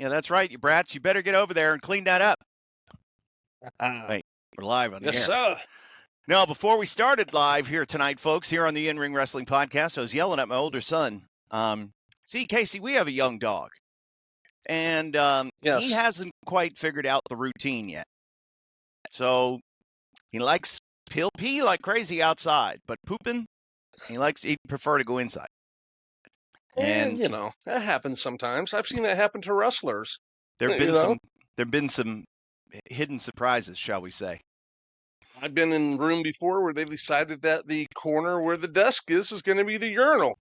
Yeah, that's right, you brats. You better get over there and clean that up. Wait, we're live on the Yes, air. sir. Now, before we started live here tonight, folks, here on the In-Ring Wrestling Podcast, I was yelling at my older son. See, Casey, we have a young dog. And Yes. he hasn't quite figured out the routine yet. So he'll pee like crazy outside, but pooping, he'd prefer to go inside. And that happens sometimes. I've seen that happen to wrestlers. There've been some hidden surprises, shall we say. I've been in a room before where they decided that the corner where the desk is going to be the urinal.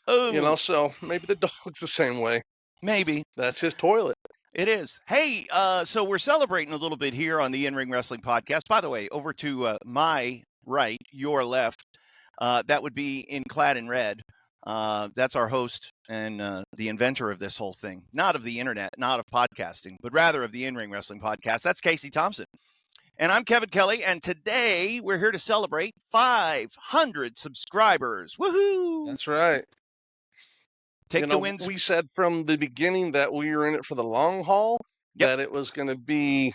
Oh, So maybe the dog's the same way. Maybe. That's his toilet. It is. Hey, so we're celebrating a little bit here on the In-Ring Wrestling Podcast. By the way, over to my right, your left, that would be clad in red. That's our host and the inventor of this whole thing. Not of the internet, not of podcasting, but rather of the In-Ring Wrestling Podcast. That's Casey Thompson. And I'm Kevin Kelly, and today we're here to celebrate 500 subscribers. Woohoo! That's right. Take the wins. We said from the beginning that we were in it for the long haul, that it was going to be,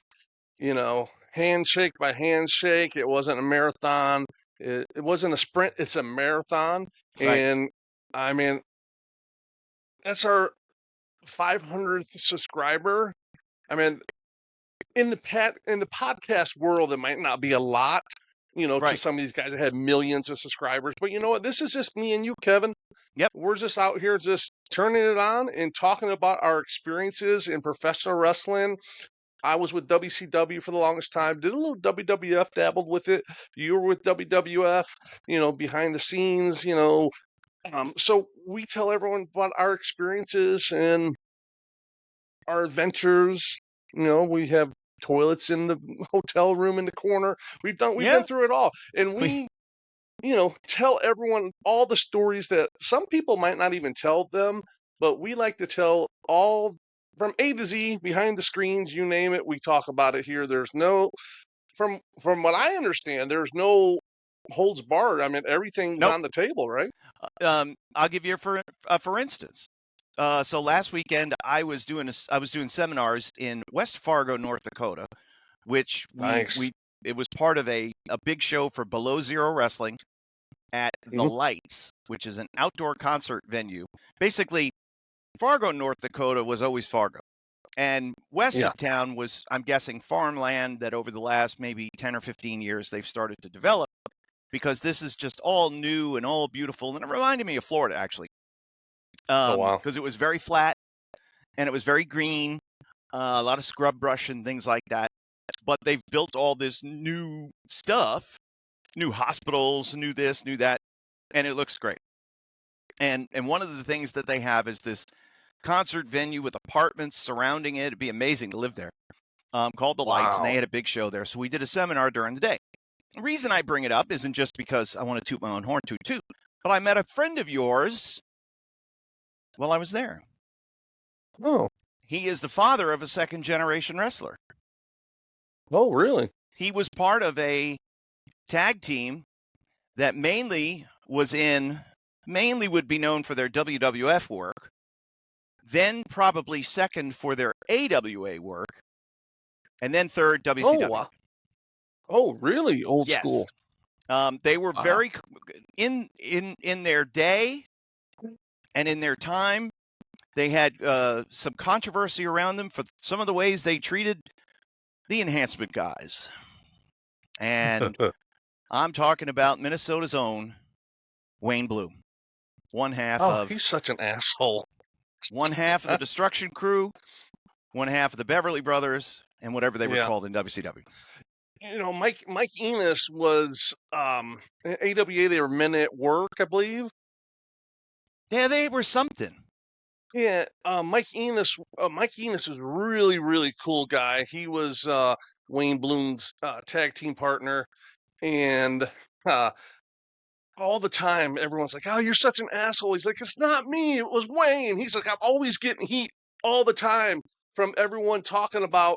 handshake by handshake. It wasn't a marathon. It wasn't a sprint. It's a marathon. Right. And, I mean, that's our 500th subscriber. I mean, in the podcast world, it might not be a lot, to some of these guys that had millions of subscribers. But you know what? This is just me and you, Kevin. Yep. We're just out here just turning it on and talking about our experiences in professional wrestling. I was with WCW for the longest time, did a little WWF, dabbled with it. You were with WWF, behind the scenes, So we tell everyone about our experiences and our adventures. We have toilets in the hotel room in the corner. We've been through it all. And we tell everyone all the stories that some people might not even tell them, but we like to tell all from A to Z, behind the screens, you name it, we talk about it here. There's no, from what I understand, there's no holds barred. I mean, everything's on the table, right? I'll give you for instance. So last weekend I was doing seminars in West Fargo, North Dakota, which it was part of a big show for Below Zero Wrestling at the Lights, which is an outdoor concert venue. Basically, Fargo, North Dakota was always Fargo. And west of town was, I'm guessing, farmland that over the last maybe 10 or 15 years they've started to develop, because this is just all new and all beautiful. And it reminded me of Florida, actually. Because it was very flat and it was very green, a lot of scrub brush and things like that. But they've built all this new stuff, new hospitals, new this, new that, and it looks great. And one of the things that they have is this concert venue with apartments surrounding it. It'd be amazing to live there. Called the Lights, and they had a big show there. So we did a seminar during the day. The reason I bring it up isn't just because I want to toot my own horn, toot, but I met a friend of yours while I was there. Oh. He is the father of a second-generation wrestler. Oh, really? He was part of a tag team that mainly would be known for their WWF work, then probably second for their AWA work, and then third WCW. Oh, really? Old school. They were very in their day and in their time. They had some controversy around them for some of the ways they treated the enhancement guys. And I'm talking about Minnesota's own Wayne Bloom. One half he's such an asshole. One half of the Destruction Crew, one half of the Beverly Brothers, and whatever they were called in WCW. Mike Enos was AWA. They were Men at Work, I believe. Yeah, they were something. Yeah, Mike Enos is really, really cool guy. He was Wayne Bloom's tag team partner, and all the time everyone's like, "Oh, you're such an asshole." He's like, "It's not me. It was Wayne." He's like, "I'm always getting heat all the time from everyone talking about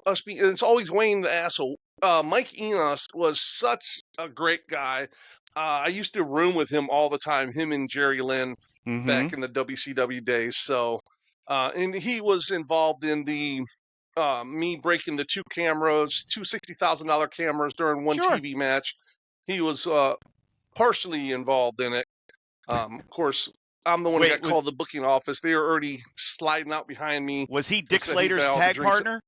us being. And it's always Wayne the asshole." Mike Enos was such a great guy. I used to room with him all the time. Him and Jerry Lynn. Back in the WCW days. So And he was involved in the me breaking the two $60,000 cameras during one Sure. TV match. He was partially involved in it. Of course, I'm the one who got called to the booking office. They were already sliding out behind me. Was he Dick Slater's tag partner?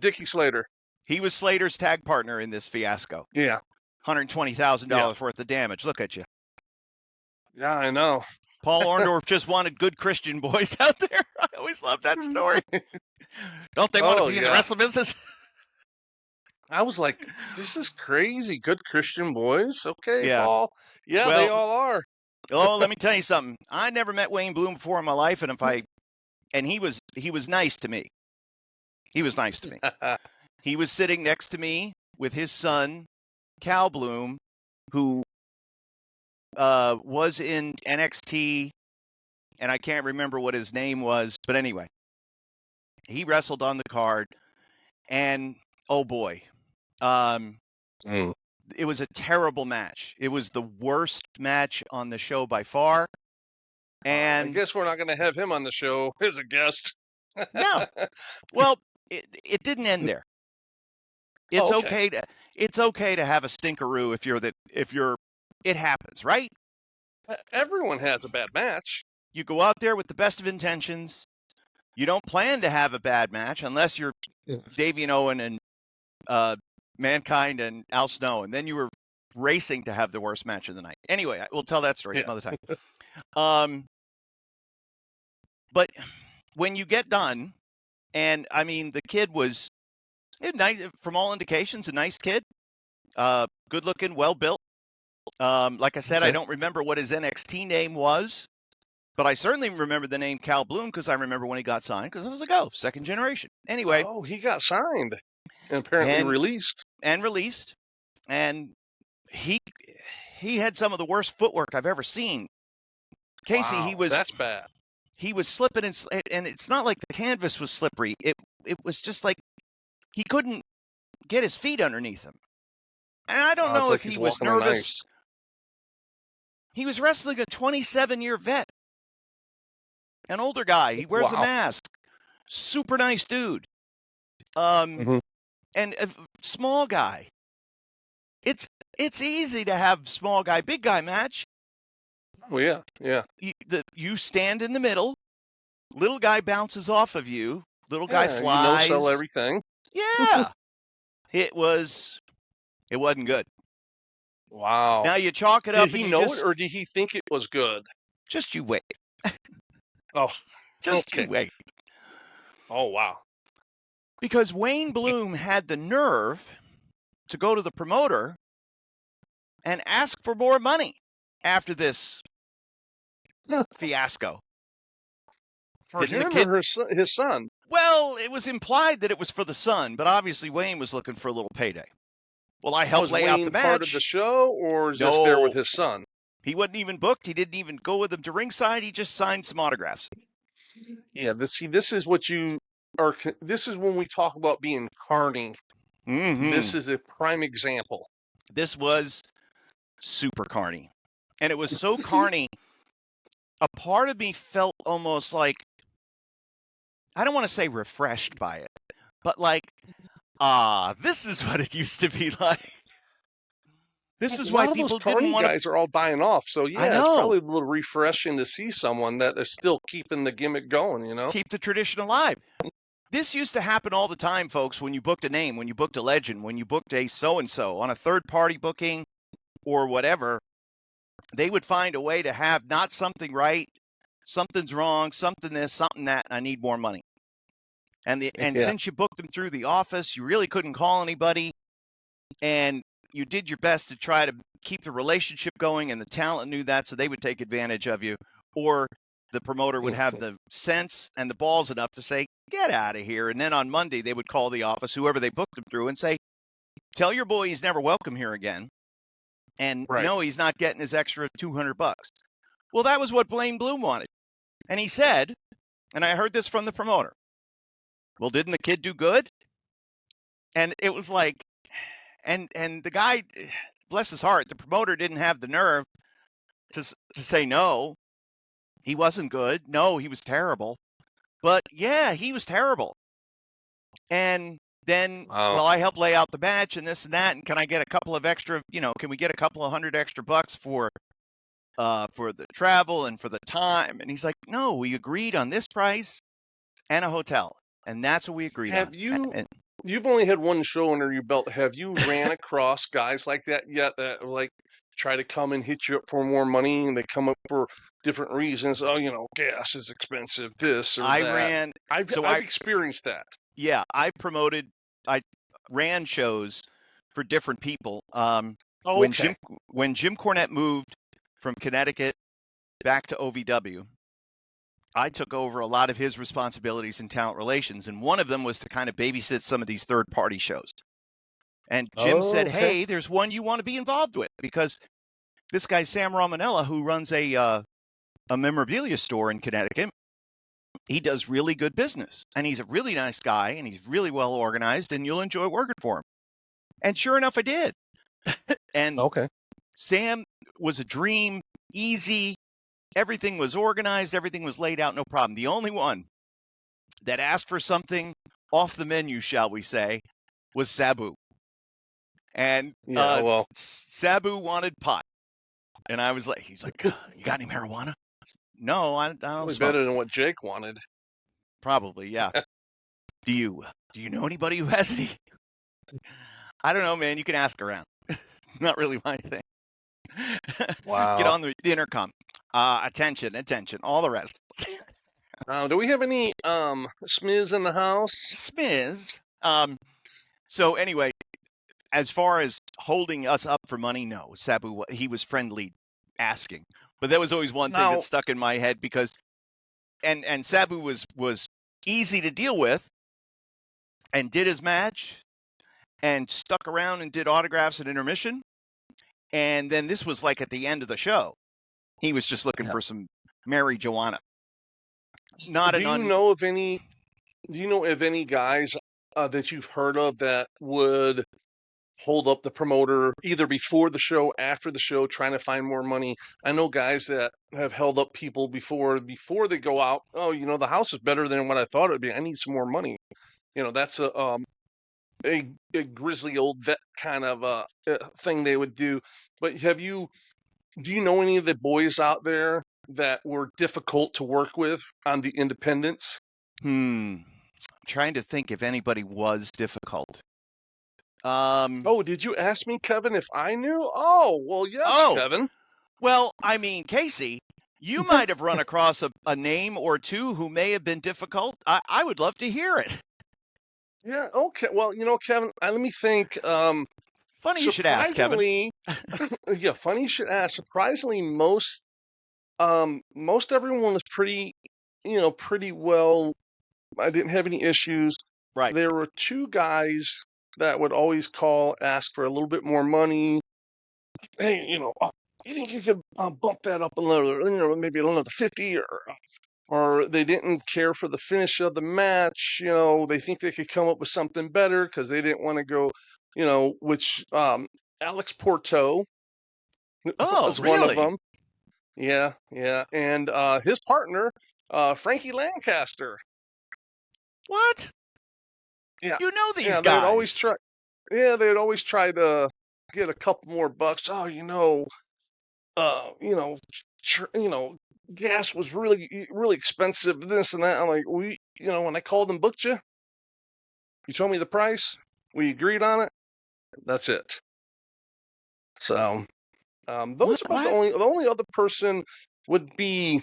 Dickie Slater. He was Slater's tag partner in this fiasco. Yeah. $120,000 worth of damage. Look at you. Yeah, I know. Paul Orndorff just wanted good Christian boys out there. I always love that story. Don't they want to be in the wrestling business? I was like, this is crazy. Good Christian boys. Okay, yeah. Paul. Yeah, well, they all are. Oh, let me tell you something. I never met Wayne Bloom before in my life, and he was nice to me. He was nice to me. He was sitting next to me with his son, Cal Bloom, who was in NXT, and I can't remember what his name was, but anyway, he wrestled on the card, and oh boy, it was a terrible match. It was the worst match on the show by far. And I guess we're not going to have him on the show as a guest. No. Well, it didn't end there. It's okay to have a stinkeroo it happens, right? Everyone has a bad match. You go out there with the best of intentions. You don't plan to have a bad match unless you're Davian Owen and Mankind and Al Snow, and then you were racing to have the worst match of the night. Anyway, we'll tell that story some other time. But when you get done, and I mean, the kid was nice, from all indications, a nice kid, good looking, well built. Like I said, I don't remember what his NXT name was, but I certainly remember the name Cal Bloom because I remember when he got signed because I was like, second generation. Anyway. Oh, he got signed and apparently released. And he had some of the worst footwork I've ever seen. Casey, wow, that's bad. He was slipping, and it's not like the canvas was slippery. It was just like he couldn't get his feet underneath him. And I don't know if he was nervous. He was wrestling a 27-year vet, an older guy. He wears a mask. Super nice dude. And a small guy. It's easy to have small guy, big guy match. Oh, yeah. You stand in the middle. Little guy bounces off of you. Little guy flies. You sell everything. Yeah. It wasn't good. Wow. Now you chalk it up. Did he know it, or did he think it was good? Just you wait. Oh. Just you wait. Oh, wow. Because Wayne Bloom had the nerve to go to the promoter and ask for more money after this fiasco. For him or his son? Well, it was implied that it was for the son, but obviously Wayne was looking for a little payday. Well, I helped lay out the match. Was Wayne part of the show, or is this there with his son? He wasn't even booked. He didn't even go with him to ringside. He just signed some autographs. Yeah, this is what you are. This is when we talk about being carny. Mm-hmm. This is a prime example. This was super carny. And it was so carny, a part of me felt almost like, I don't want to say refreshed by it, but like, this is what it used to be like. This is why people didn't want to. Guys are all dying off, so yeah, it's probably a little refreshing to see someone that is still keeping the gimmick going, you know? Keep the tradition alive. This used to happen all the time, folks, when you booked a name, when you booked a legend, when you booked a so-and-so on a third-party booking or whatever. They would find a way to have not something right, something's wrong, something this, something that, and I need more money. And since you booked them through the office, you really couldn't call anybody, and you did your best to try to keep the relationship going, and the talent knew that, so they would take advantage of you, or the promoter would have the sense and the balls enough to say, get out of here. And then on Monday, they would call the office, whoever they booked them through, and say, tell your boy he's never welcome here again. And no, he's not getting his extra $200. Well, that was what Wayne Bloom wanted. And he said, and I heard this from the promoter, well, didn't the kid do good? And it was like, and the guy, bless his heart, the promoter didn't have the nerve to say no. He wasn't good. No, he was terrible. But yeah, he was terrible. And then, well, I helped lay out the match and this and that. And can I get a couple of extra, can we get a couple of $100 extra for the travel and for the time? And he's like, no, we agreed on this price and a hotel. And that's what we agreed on. You've only had one show under your belt. Have you ran across guys like that yet that like try to come and hit you up for more money and they come up for different reasons? Oh, gas is expensive, this or that. I've experienced that. Yeah, I ran shows for different people. When Jim Cornette moved from Connecticut back to OVW, I took over a lot of his responsibilities in talent relations, and one of them was to kind of babysit some of these third-party shows. And Jim said, hey, there's one you want to be involved with, because this guy, Sam Romanella, who runs a memorabilia store in Connecticut, he does really good business, and he's a really nice guy, and he's really well organized, and you'll enjoy working for him. And sure enough, I did. And Sam was a dream, easy. Everything was organized. Everything was laid out. No problem. The only one that asked for something off the menu, shall we say, was Sabu. And Sabu wanted pot. And I was like, he's like, you got any marijuana? No, I don't smoke. Better than what Jake wanted. Probably, yeah. Do you know anybody who has any? I don't know, man. You can ask around. Not really my thing. Wow. Get on the intercom. Attention, all the rest. Do we have any Smiz in the house? Smiz. So anyway, as far as holding us up for money, no. Sabu, he was friendly asking. But that was always one thing that stuck in my head, because and Sabu was easy to deal with and did his match and stuck around and did autographs at intermission. And then this was like at the end of the show. He was just looking for some Mary Joanna. Do you know of any guys that you've heard of that would hold up the promoter either before the show, after the show, trying to find more money? I know guys that have held up people before they go out. Oh, the house is better than what I thought it would be. I need some more money. That's a grizzly old vet kind of thing they would do. But do you know any of the boys out there that were difficult to work with on the independents? I'm trying to think if anybody was difficult. Did you ask me, Kevin, if I knew? Oh, well, yes, Kevin. Well, I mean, Casey, you might have run across a name or two who may have been difficult. I would love to hear it. Yeah, okay. Well, Kevin, let me think. Funny you should ask, Kevin. Yeah, funny you should ask. Surprisingly, most everyone was pretty well. I didn't have any issues. Right. There were two guys that would always call, ask for a little bit more money. Hey, you think you could bump that up a little, maybe another 50, or they didn't care for the finish of the match. They think they could come up with something better because they didn't want to go, which Alex Porto was really? one of them. Yeah. And his partner, Frankie Lancaster. What? Yeah. You know these guys. They'd always try to get a couple more bucks. Oh, gas was really, really expensive, this and that. I'm like, when I called and booked you, you told me the price, we agreed on it. That's it. So, those about the only other person would be,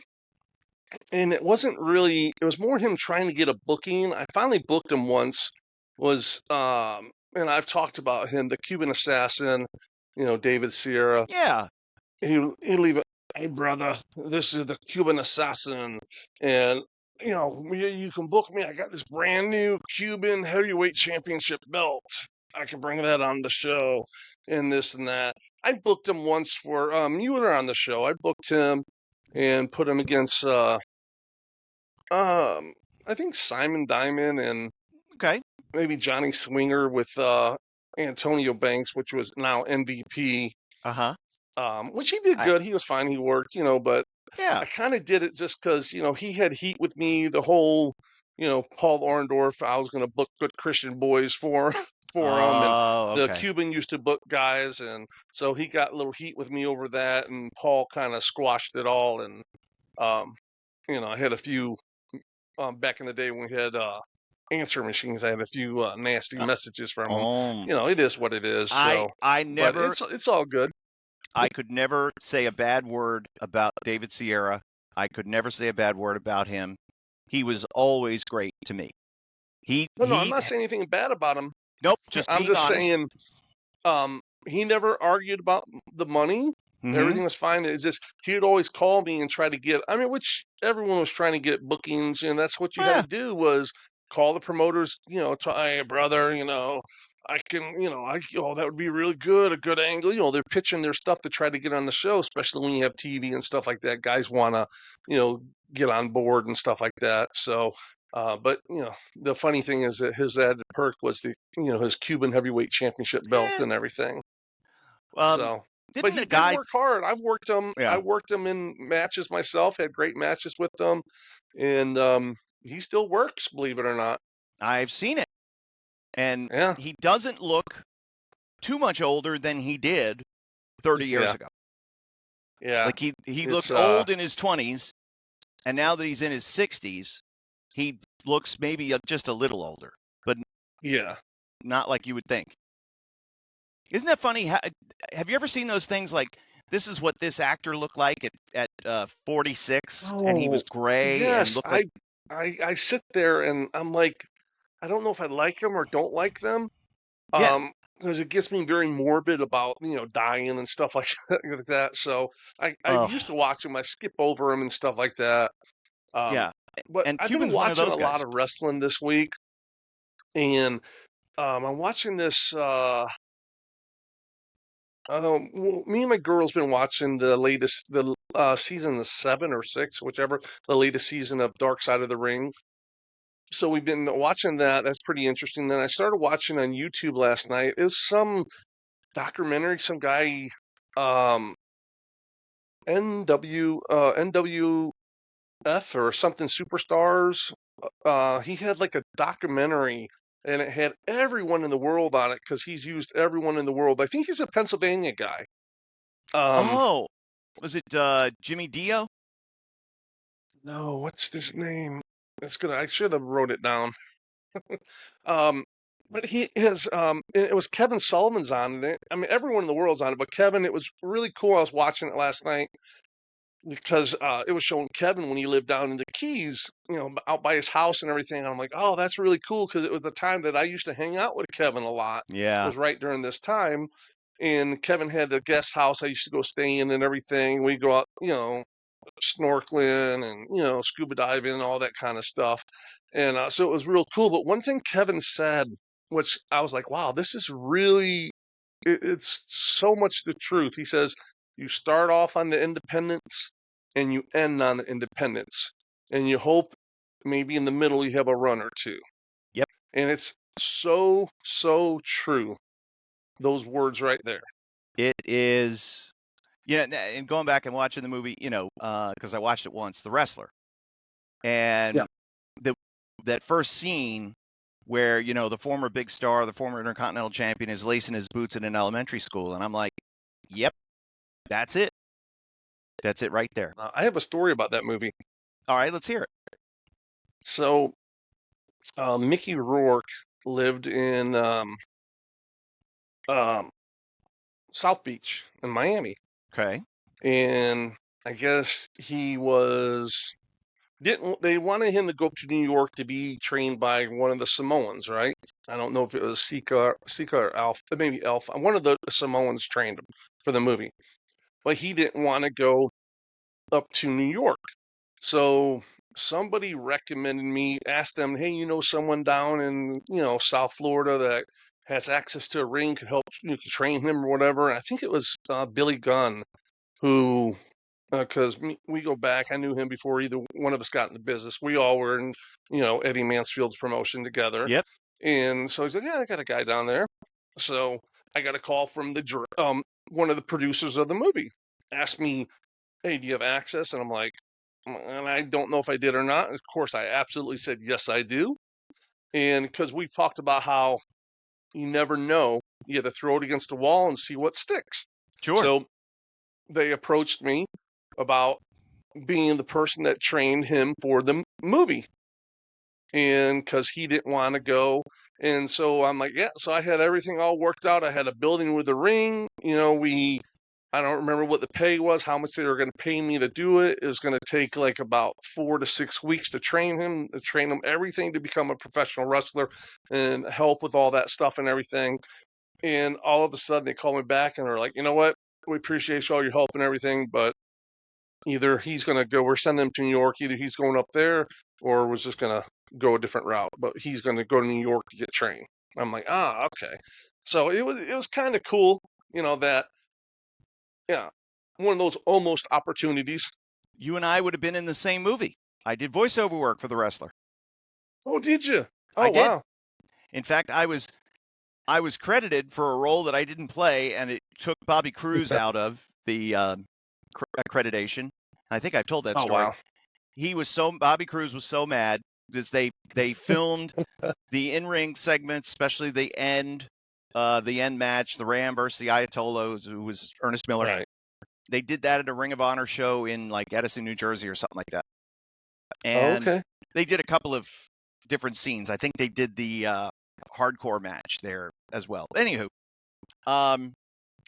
and it wasn't really, it was more him trying to get a booking. I finally booked him once, and I've talked about him, the Cuban assassin, David Sierra. Yeah. He'll leave it, hey, brother, this is the Cuban assassin, and, you can book me. I got this brand new Cuban heavyweight championship belt. I can bring that on the show, and this and that. I booked him once for, you were on the show. I booked him and put him against, I think Simon Diamond and maybe Johnny Swinger with Antonio Banks, which was now MVP. Uh-huh. Which he did good. He was fine. He worked, but Yeah. I kind of did it just because, he had heat with me, the whole, Paul Orndorff, I was going to book Good Christian Boys for for him, and Oh, the okay. Cuban used to book guys, and so he got a little heat with me over that, and Paul kind of squashed it all, and um, I had a few back in the day when we had answer machines. I had a few nasty Uh, messages from him. Um, It is what it is. I So, I but never it's all good. I could never say a bad word about David Sierra. I could never say a bad word about him. He was always great to me. No, I'm He not saying anything bad about him. Nope, just I'm being just honest. saying, he never argued about the money. Mm-hmm. Everything was fine. It's just he'd always call me and try to get. I mean, which everyone was trying to get bookings, and that's what you had to Yeah. do was call the promoters. Hey brother, I can, that would be really good, a good angle. They're pitching their stuff to try to get on the show, especially when you have TV and stuff like that. Guys want to, get on board and stuff like that. So, but the funny thing is that his added perk was his Cuban heavyweight championship belt Yeah. and everything. Um, So, but didn't he a did guy? work hard. I've worked him. I Yeah, worked him in matches myself. Had great matches with them, and he still works. Believe it or not. I've seen it, and Yeah, he doesn't look too much older than he did 30 years yeah, ago. yeah. Like he It's looked old in his 20s, and now that he's in his 60s, he looks maybe just a little older, but yeah. not like you would think. Isn't that funny? Have you ever seen those things like this is what this actor looked like at 46 and he was Oh, gray and yes. looked like I sit there and I'm like, I don't know if I like them or don't like them. yeah. Because it gets me very morbid about dying and stuff like like that. So I Oh, used to watch them. I skip over them and stuff like that. Um, yeah. but And I've been Cuban's one of watching a those lot guys. of wrestling this week, and I'm watching this. Me and my girl's been watching the latest, the season 7 or 6, whichever, the latest season of Dark Side of the Ring. So we've been watching that. That's pretty interesting. Then I started watching on YouTube last night. It was some documentary, some guy, um, NWF or something Superstars. He had like a documentary, and it had everyone in the world on it because he's used everyone in the world. I think he's a Pennsylvania guy. Um, Oh, was it Jimmy Dio? no, what's his name? That's good. I should have wrote it down. Um, but he has it was Kevin Sullivan's on it. I mean, everyone in the world's on it, but Kevin, it was really cool. I was watching it last night because it was showing Kevin when he lived down in the Keys, out by his house and everything. And I'm like, oh, that's really cool because it was the time that I used to hang out with Kevin a lot. Yeah. Was right during this time, and Kevin had the guest house I used to go stay in and everything. We go out, snorkeling and scuba diving and all that kind of stuff, and so it was real cool. But one thing Kevin said, which I was like, wow, this is really it's so much the truth. He says you start off on the independence and you end on the independence, and you hope maybe in the middle you have a run or two. Yep. And it's so true, those words right there. It is. And going back and watching the movie, because I watched it once, The Wrestler, Yeah. and the that first scene where the former big star, the former intercontinental champion, is lacing his boots in an elementary school, and I'm like, "Yep, that's it. That's it right there." I have a story about that movie. All right, let's hear it. So Mickey Rourke lived in um, South Beach in Miami, Okay. and I guess he was didn't they wanted him to go up to New York to be trained by one of the Samoans, right? I don't know if it was Sika or Alpha, maybe Alpha. One of the Samoans trained him for the movie, but he didn't want to go up to New York. So somebody recommended me, asked them, hey, someone down in, South Florida that has access to a ring, could help you could train him or whatever. And I think it was Billy Gunn who, because we go back, I knew him before either one of us got in the business. We all were in, Eddie Mansfield's promotion together. Yep. And so he's like, yeah, I got a guy down there. So I got a call from one of the producers of the movie, asked me hey, do you have access? And I'm like, and I don't know if I did or not. And of course, I absolutely said, yes, I do. And because we've talked about how you never know, you have to throw it against the wall and see what sticks. Sure. So they approached me about being the person that trained him for the movie. And because he didn't want to go. And so I'm like, yeah. So I had everything all worked out. I had a building with a ring. I don't remember what the pay was, how much they were going to pay me to do it. It was going to take like about 4 to 6 weeks to train him everything to become a professional wrestler and help with all that stuff and everything. And all of a sudden they call me back and they're like, you know what? We appreciate all your help and everything, but either he's going to go, we're sending him to New York, either he's going up there or was just going to go a different route, but he's going to go to New York to get trained. I'm like, okay. So it was kind of cool, that, yeah, one of those almost opportunities. You and I would have been in the same movie. I did voiceover work for the wrestler. Oh, did you? Oh, I did. wow. In fact, I was credited for a role that I didn't play, and it took Bobby Cruz out of the accreditation. I think I've told that story. Wow. Bobby Cruz was so mad because they filmed the in-ring segments, especially the end match, the Ram versus the Ayatollah, who was Ernest Miller. Right. They did that at a Ring of Honor show in like Edison, New Jersey or something like that. And okay. They did a couple of different scenes. I think they did the hardcore match there as well. Anywho, and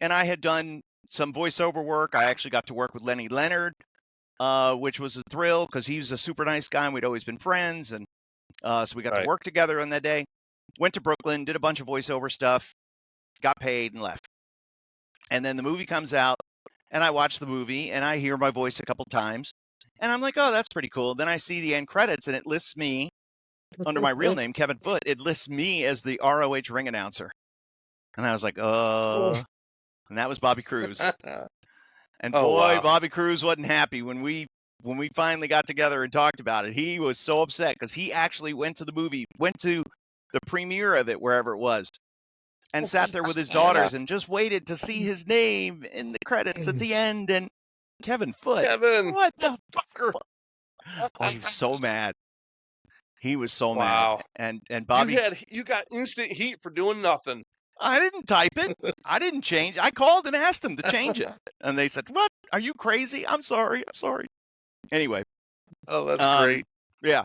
I had done some voiceover work. I actually got to work with Lenny Leonard, which was a thrill because he was a super nice guy and we'd always been friends. And so we got to work together on that day. Went to Brooklyn, did a bunch of voiceover stuff, got paid and left. And then the movie comes out and I watch the movie and I hear my voice a couple times and I'm like, oh, that's pretty cool. Then I see the end credits and it lists me under my real name, Kevin Foote. It lists me as the ROH ring announcer. And I was like, and that was Bobby Cruz. And boy, wow. Bobby Cruz wasn't happy when we finally got together and talked about it. He was so upset because he actually went to the premiere of it, wherever it was, and sat there with his daughters and just waited to see his name in the credits at the end. And Kevin Foote, what the fucker? Oh, he was so mad. He was so mad. And Bobby, you got instant heat for doing nothing. I didn't type it. I didn't change. I called and asked them to change it. And they said, what? Are you crazy? I'm sorry. Anyway. Oh, that's great. Yeah.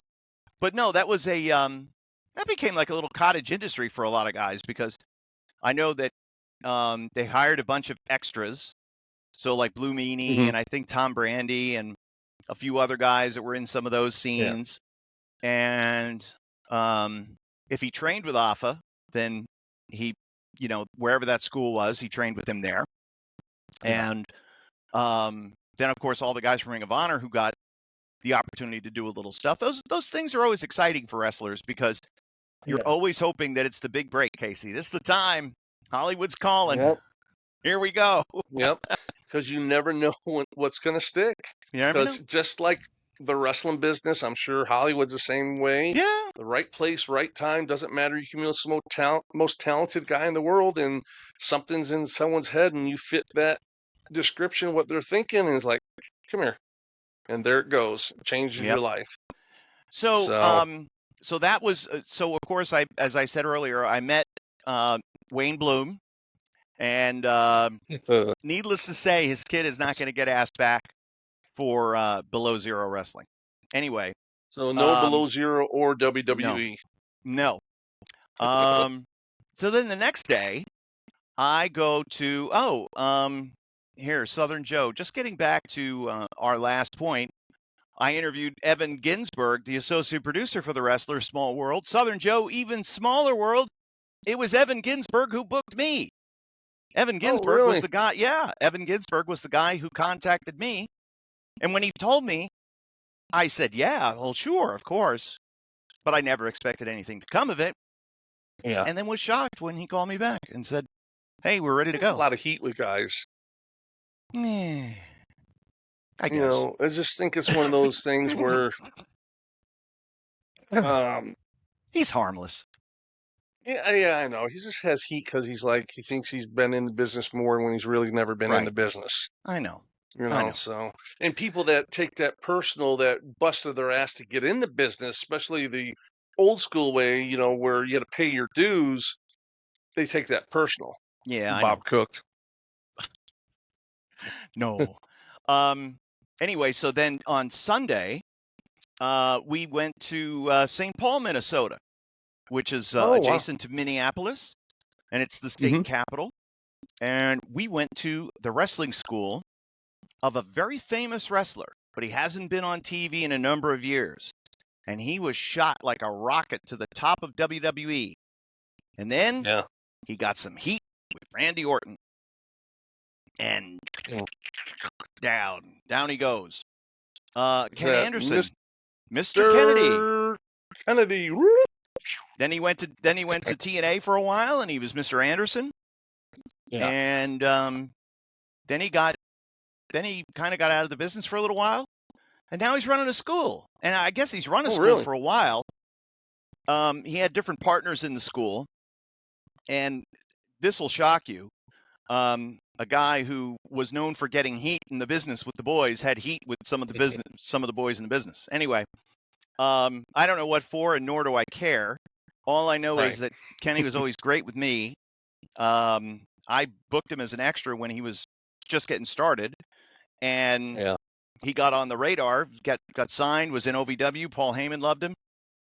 But no, that was that became like a little cottage industry for a lot of guys because I know that they hired a bunch of extras. So like Blue Meanie and I think Tom Brandy and a few other guys that were in some of those scenes. Yeah. And if he trained with Afa, then he, wherever that school was, he trained with him there. Yeah. And then, of course, all the guys from Ring of Honor who got the opportunity to do a little stuff. Those things are always exciting for wrestlers because you're always hoping that it's the big break, Casey. This is the time. Hollywood's calling. Yep. Here we go. Yep. Because you never know what's going to stick. Because just like the wrestling business, I'm sure Hollywood's the same way. Yeah. The right place, right time. Doesn't matter. You can be the most talented guy in the world and something's in someone's head and you fit that description, what they're thinking, and it's like, come here. And there it goes. Changes your life. So that was, of course, as I said earlier, I met Wayne Bloom. And needless to say, his kid is not going to get asked back for Below Zero Wrestling. Anyway. So no Below Zero or WWE. No. So then the next day, I go to, here, Southern Joe. Just getting back to our last point, I interviewed Evan Ginsberg, the associate producer for the wrestler Small World. Southern Joe, even smaller world. It was Evan Ginsberg who booked me. Evan Ginsberg was the guy. Yeah, Evan Ginsberg was the guy who contacted me. And when he told me, I said, yeah, well, sure, of course. But I never expected anything to come of it. Yeah. And then was shocked when he called me back and said, hey, we're ready to go. A lot of heat with guys. I guess. I just think it's one of those things where he's harmless. Yeah, I know. He just has heat because he thinks he's been in the business more when he's really never been in the business. I know. You I know, know. so, and people that take that personal, that busted their ass to get in the business, especially the old school way, you know, where you had to pay your dues, they take that personal. Yeah, I know. Bob Cook. No. Anyway, so then on Sunday, we went to St. Paul, Minnesota, which is Oh, wow. adjacent to Minneapolis, and it's the state Mhm. capital. And we went to the wrestling school of a very famous wrestler, but he hasn't been on TV in a number of years. And he was shot like a rocket to the top of WWE. And then Yeah. he got some heat with Randy Orton. And down he goes. Ken Anderson, Mr. Kennedy. Kennedy. Then he went to TNA for a while, and he was Mr. Anderson. Yeah. And then he kind of got out of the business for a little while, and now he's running a school. And I guess he's run a school really? for a while. He had different partners in the school, and this will shock you. A guy who was known for getting heat in the business with the boys had heat with some of the boys in the business. Anyway, I don't know what for, and nor do I care. All I know is that Kenny was always great with me. I booked him as an extra when he was just getting started, and he got on the radar, got signed, was in OVW. Paul Heyman loved him,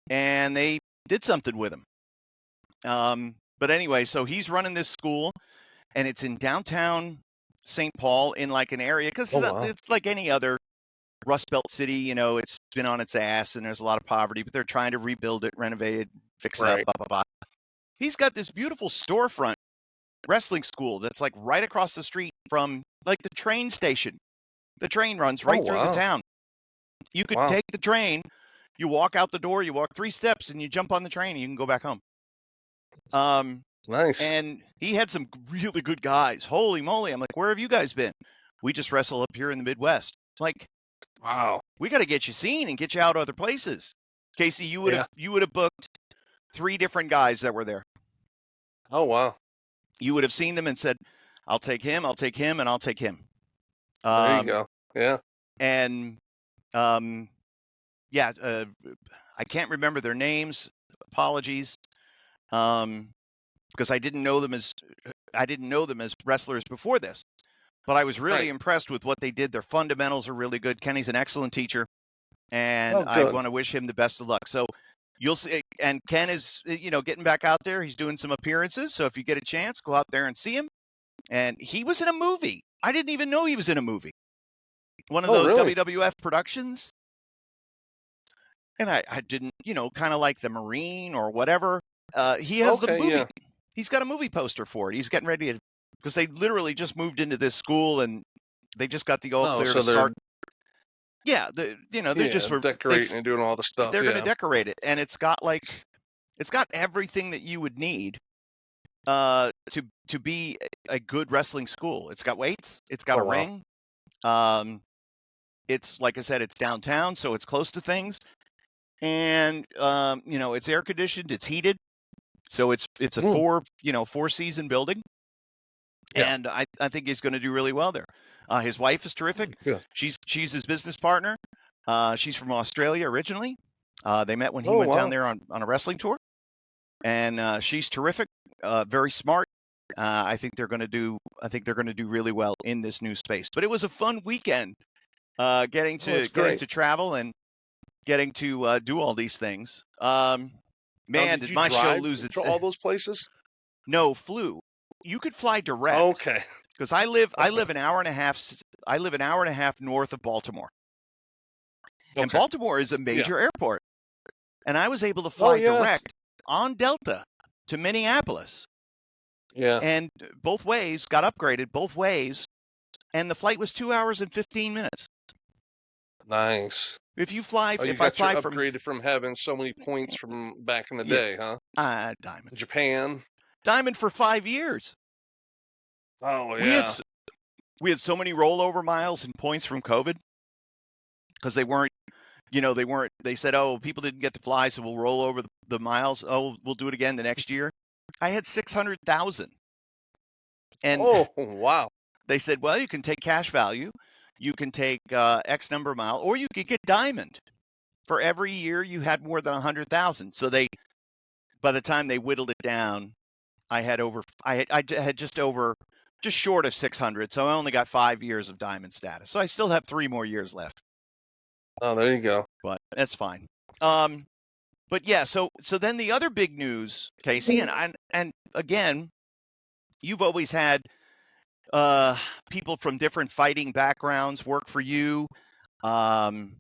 and they did something with him. But anyway, so he's running this school, and it's in downtown St. Paul in like an area, because it's like any other Rust Belt city. You know, it's been on its ass, and there's a lot of poverty, but they're trying to rebuild it, renovate it, fix it up, blah, blah, blah. He's got this beautiful storefront wrestling school that's like right across the street from like the train station. The train runs right through the town. You could take the train, you walk out the door, you walk 3 steps, and you jump on the train, and you can go back home. Nice. And he had some really good guys. Holy moly. I'm like, where have you guys been? We just wrestle up here in the Midwest. Like, wow. We got to get you seen and get you out other places. Casey, you would have booked 3 different guys that were there. Oh, wow. You would have seen them and said, I'll take him, and I'll take him. There you go. Yeah. And, I can't remember their names. Apologies. Because I didn't know them as wrestlers before this. But I was really impressed with what they did. Their fundamentals are really good. Kenny's an excellent teacher, and I want to wish him the best of luck. So you'll see, and Ken is, getting back out there. He's doing some appearances. So if you get a chance, go out there and see him. And he was in a movie. I didn't even know he was in a movie. One of those WWF productions. And I didn't, kind of like the Marine or whatever. He has the movie. Yeah. He's got a movie poster for it. He's getting ready to, because they literally just moved into this school and they just got the all clear to start. Yeah, they're just decorating and doing all the stuff. They're going to decorate it, and it's got everything that you would need to be a good wrestling school. It's got weights. It's got a ring. It's, like I said, it's downtown, so it's close to things. And it's air conditioned, it's heated, so it's a 4-season building, and I think he's going to do really well there. His wife is terrific. She's his business partner. She's from Australia originally. They met when he went down there on a wrestling tour, and she's terrific, very smart. I think they're going to do really well in this new space. But it was a fun weekend, getting to travel and getting to do all these things. Man, did my show lose its... all those places? No, flew. You could fly direct. Okay. Because I live an hour and a half. I live an hour and a half north of Baltimore. Okay. And Baltimore is a major airport. And I was able to fly direct on Delta to Minneapolis. Yeah. And both ways, got upgraded both ways. And the flight was 2 hours and 15 minutes. Nice. If you fly, if I fly upgraded from having so many points from back in the day, huh? Diamond. Japan. Diamond for 5 years. Oh yeah. We had so many rollover miles and points from COVID because they weren't. They said, oh, people didn't get to fly, so we'll roll over the miles. Oh, we'll do it again the next year. I had 600,000. And oh wow. They said, well, you can take cash value. you can take X number of mile, or you could get diamond for every year you had more than 100,000. So by the time they whittled it down, I had just short of 600. So I only got 5 years of diamond status. So I still have 3 more years left. Oh, there you go. But that's fine. But yeah, so then the other big news, Casey, and again, you've always had people from different fighting backgrounds work for you. And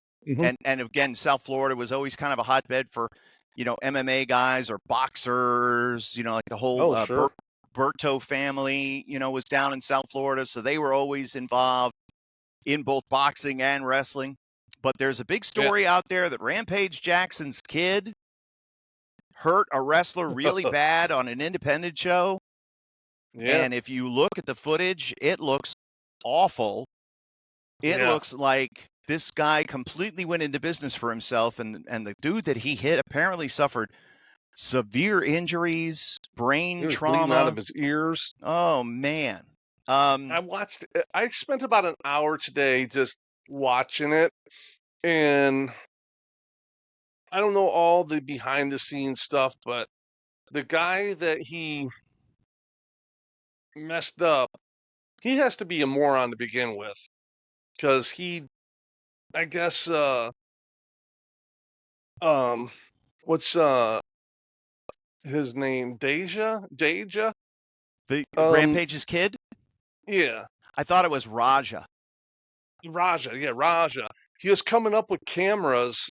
again, South Florida was always kind of a hotbed for, MMA guys or boxers, like the whole sure. Berto family, was down in South Florida. So they were always involved in both boxing and wrestling. But there's a big story out there that Rampage Jackson's kid hurt a wrestler really bad on an independent show. Yeah. And if you look at the footage, it looks awful. It looks like this guy completely went into business for himself, and the dude that he hit apparently suffered severe injuries, brain trauma. Bleeding out of his ears. Oh man. I spent about an hour today just watching it, and I don't know all the behind the scenes stuff, but the guy that he messed up, he has to be a moron to begin with, because I guess, what's his name? Deja? The Rampage's kid? Yeah. I thought it was Raja. Raja. He was coming up with cameras,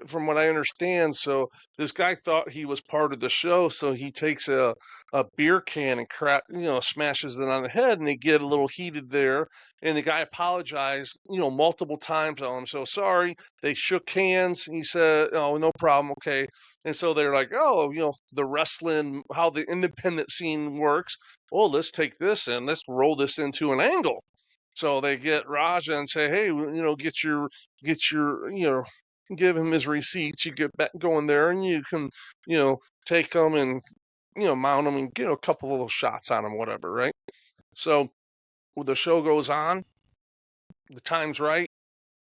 from what I understand. So this guy thought he was part of the show. So he takes a beer can and smashes it on the head, and they get a little heated there. And the guy apologized, multiple times. Oh, I'm so sorry. They shook hands. He said, "Oh, no problem. Okay." And so they're like, "Oh, the wrestling, how the independent scene works. Oh, let's take this and let's roll this into an angle." So they get Raja and say, "Hey, get your, give him his receipts. You get back going there, and you can, take them and, mount them and get a couple of little shots on them, whatever, right?" So when the show goes on, the time's right.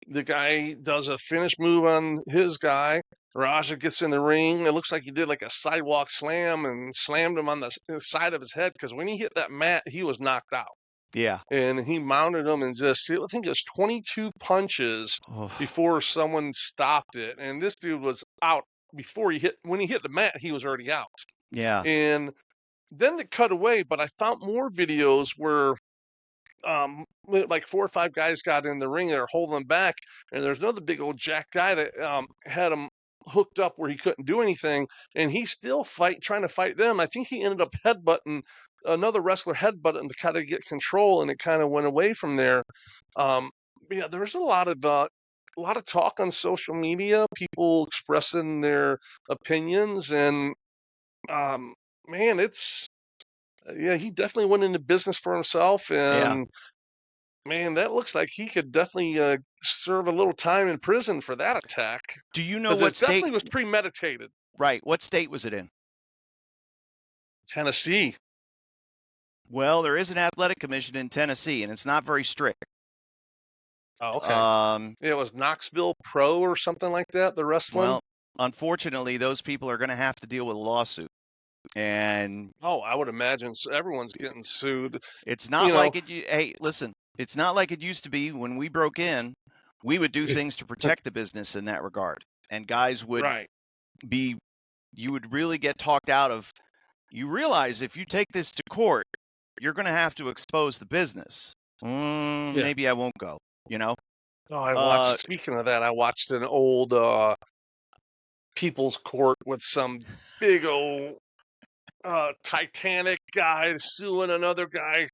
The guy does a finish move on his guy. Raja gets in the ring. It looks like he did like a sidewalk slam and slammed him on the side of his head, because when he hit that mat, he was knocked out. Yeah. And he mounted him and I think it was 22 punches before someone stopped it. And this dude was out when he hit the mat, he was already out. Yeah. And then it cut away, but I found more videos where like 4 or 5 guys got in the ring, they're holding back, and there's another big old jack guy that had him hooked up where he couldn't do anything, and he's still trying to fight them. I think he ended up headbutting another wrestler, headbutting to kind of get control, and it kind of went away from there. There's a lot of talk on social media, people expressing their opinions, and man, he definitely went into business for himself, and man, that looks like he could definitely serve a little time in prison for that attack. Do you know what it state? Definitely was premeditated. Right. What state was it in? Tennessee. Well, there is an athletic commission in Tennessee, and it's not very strict. Oh, okay. It was Knoxville Pro or something like that, the wrestling. Well, unfortunately, those people are going to have to deal with a lawsuit. And I would imagine everyone's getting sued. It's not like it. Hey, listen, it's not like it used to be when we broke in. We would do things to protect the business in that regard, and guys would you would really get talked out of. You realize if you take this to court, you're going to have to expose the business. Maybe I won't go. Speaking of that, I watched an old People's Court with some big old Titanic guy suing another guy,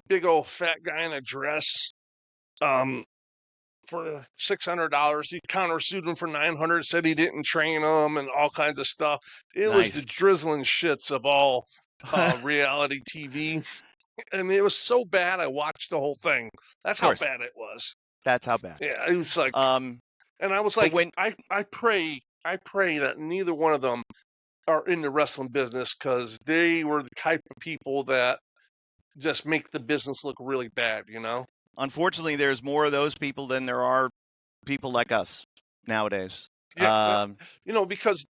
big old fat guy in a dress, for $600. He countersued him for $900, said he didn't train him and all kinds of stuff. It was the drizzling shits of all reality TV. And it was so bad, I watched the whole thing. That's how bad it was. That's how bad. Yeah, it was like, and I was like, I pray that neither one of them are in the wrestling business, because they were the type of people that just make the business look really bad, unfortunately, there's more of those people than there are people like us nowadays. Yeah, because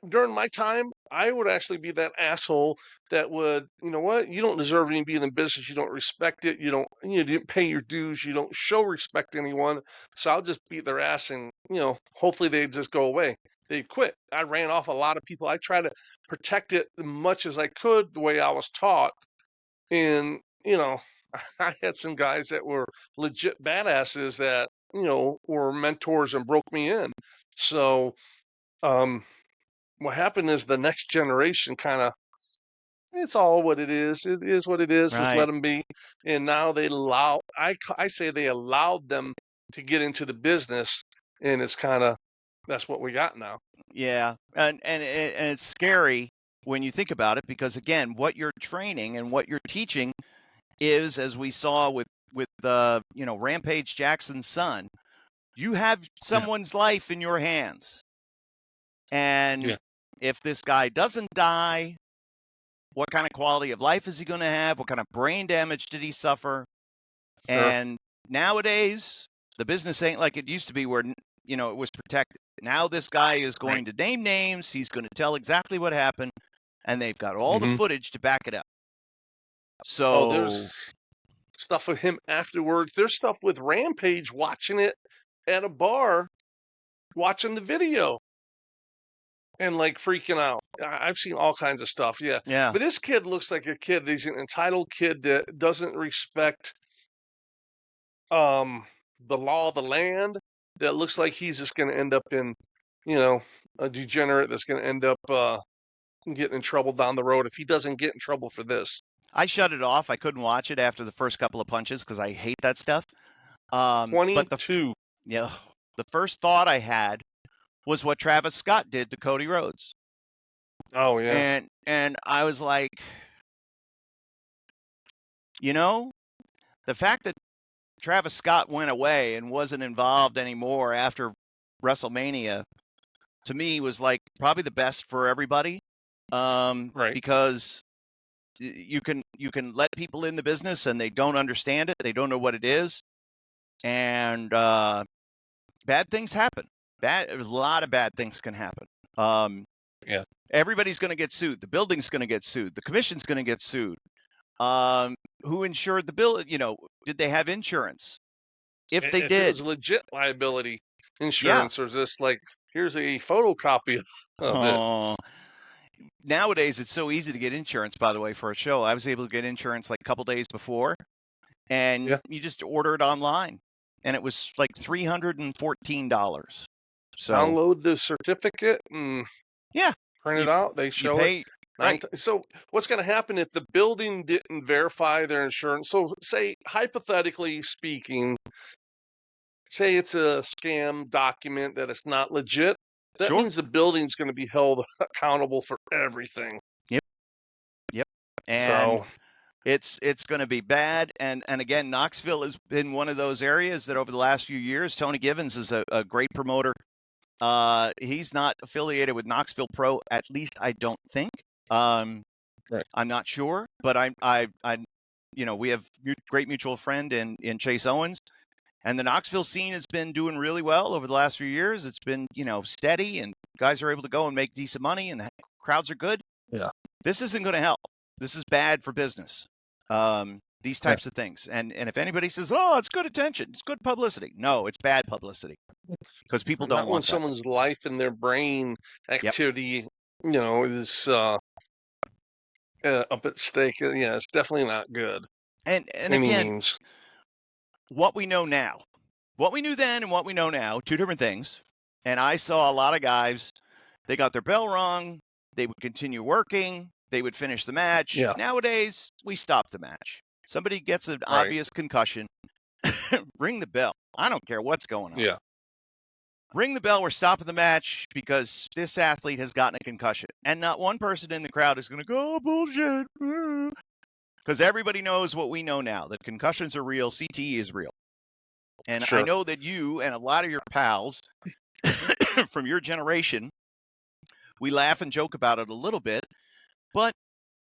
during my time, I would actually be that asshole that would, you know what, you don't deserve to be in the business. You don't respect it. You didn't pay your dues. You don't show respect to anyone. So I'll just beat their ass, and hopefully they just go away. They quit. I ran off a lot of people. I tried to protect it as much as I could the way I was taught, and I had some guys that were legit badasses that were mentors and broke me in. So um what happened is the next generation kind of, it's all what it is. It is what it is. Just let Right. them be. And now I say they allowed them to get into the business, and it's kind of, that's what we got now. Yeah. And it's scary when you think about it, because again, what you're training and what you're teaching is, as we saw with Rampage Jackson's son, you have Yeah. someone's life in your hands. And Yeah. if this guy doesn't die, what kind of quality of life is he going to have? What kind of brain damage did he suffer? Sure. And nowadays, the business ain't like it used to be, where it was protected. Now this guy is going to name names. He's going to tell exactly what happened, and they've got all the footage to back it up. Oh, So there's stuff of him afterwards. There's stuff with Rampage watching it at a bar, watching the video, and like freaking out. I've seen all kinds of stuff. Yeah. yeah, But this kid looks like a kid. He's an entitled kid that doesn't respect um the law of the land. That looks like he's just going to end up in, you know, a degenerate that's going to end up getting in trouble down the road if he doesn't get in trouble for this. I shut it off. I couldn't watch it after the first couple of punches because I hate that stuff. But 22. the first thought I had was what Travis Scott did to Cody Rhodes. Oh yeah. And I was like, the fact that Travis Scott went away and wasn't involved anymore after WrestleMania, to me, was like probably the best for everybody. Because you can let people in the business and they don't understand it, they don't know what it is, and bad things happen. A lot of bad things can happen. Yeah. Everybody's going to get sued. The building's going to get sued. The commission's going to get sued. Who insured the bill? Did they have insurance? If they did, it was legit liability insurance, or just like, here's a photocopy of it. Nowadays it's so easy to get insurance. By the way, for a show, I was able to get insurance like a couple days before, and you just order it online, and it was like $314. So download the certificate and print it out. They show it. Right. So what's going to happen if the building didn't verify their insurance? So say, hypothetically speaking, say it's a scam document that it's not legit. That means the building's going to be held accountable for everything. Yep. And it's going to be bad. And again, Knoxville has been one of those areas that over the last few years, Tony Givens is a great promoter. He's not affiliated with Knoxville Pro, at least I don't think. I'm not sure, but I we have great mutual friend in Chase Owens, and the Knoxville scene has been doing really well over the last few years. It's been, steady, and guys are able to go and make decent money, and the crowds are good. Yeah. This isn't going to help. This is bad for business. These types of things. And if anybody says, "Oh, it's good attention, it's good publicity," no, it's bad publicity, because people don't want when someone's life and their brain activity, is up at stake. Yeah, it's definitely not good. And again, what we know now, what we knew then and what we know now, two different things. And I saw a lot of guys, they got their bell rung, they would continue working, they would finish the match. Yeah. Nowadays, we stop the match. Somebody gets an obvious concussion, ring the bell. I don't care what's going on. Yeah. Ring the bell, we're stopping the match because this athlete has gotten a concussion. And not one person in the crowd is going to go, "Oh, bullshit." Because everybody knows what we know now, that concussions are real, CTE is real. And I know that you and a lot of your pals from your generation, we laugh and joke about it a little bit, but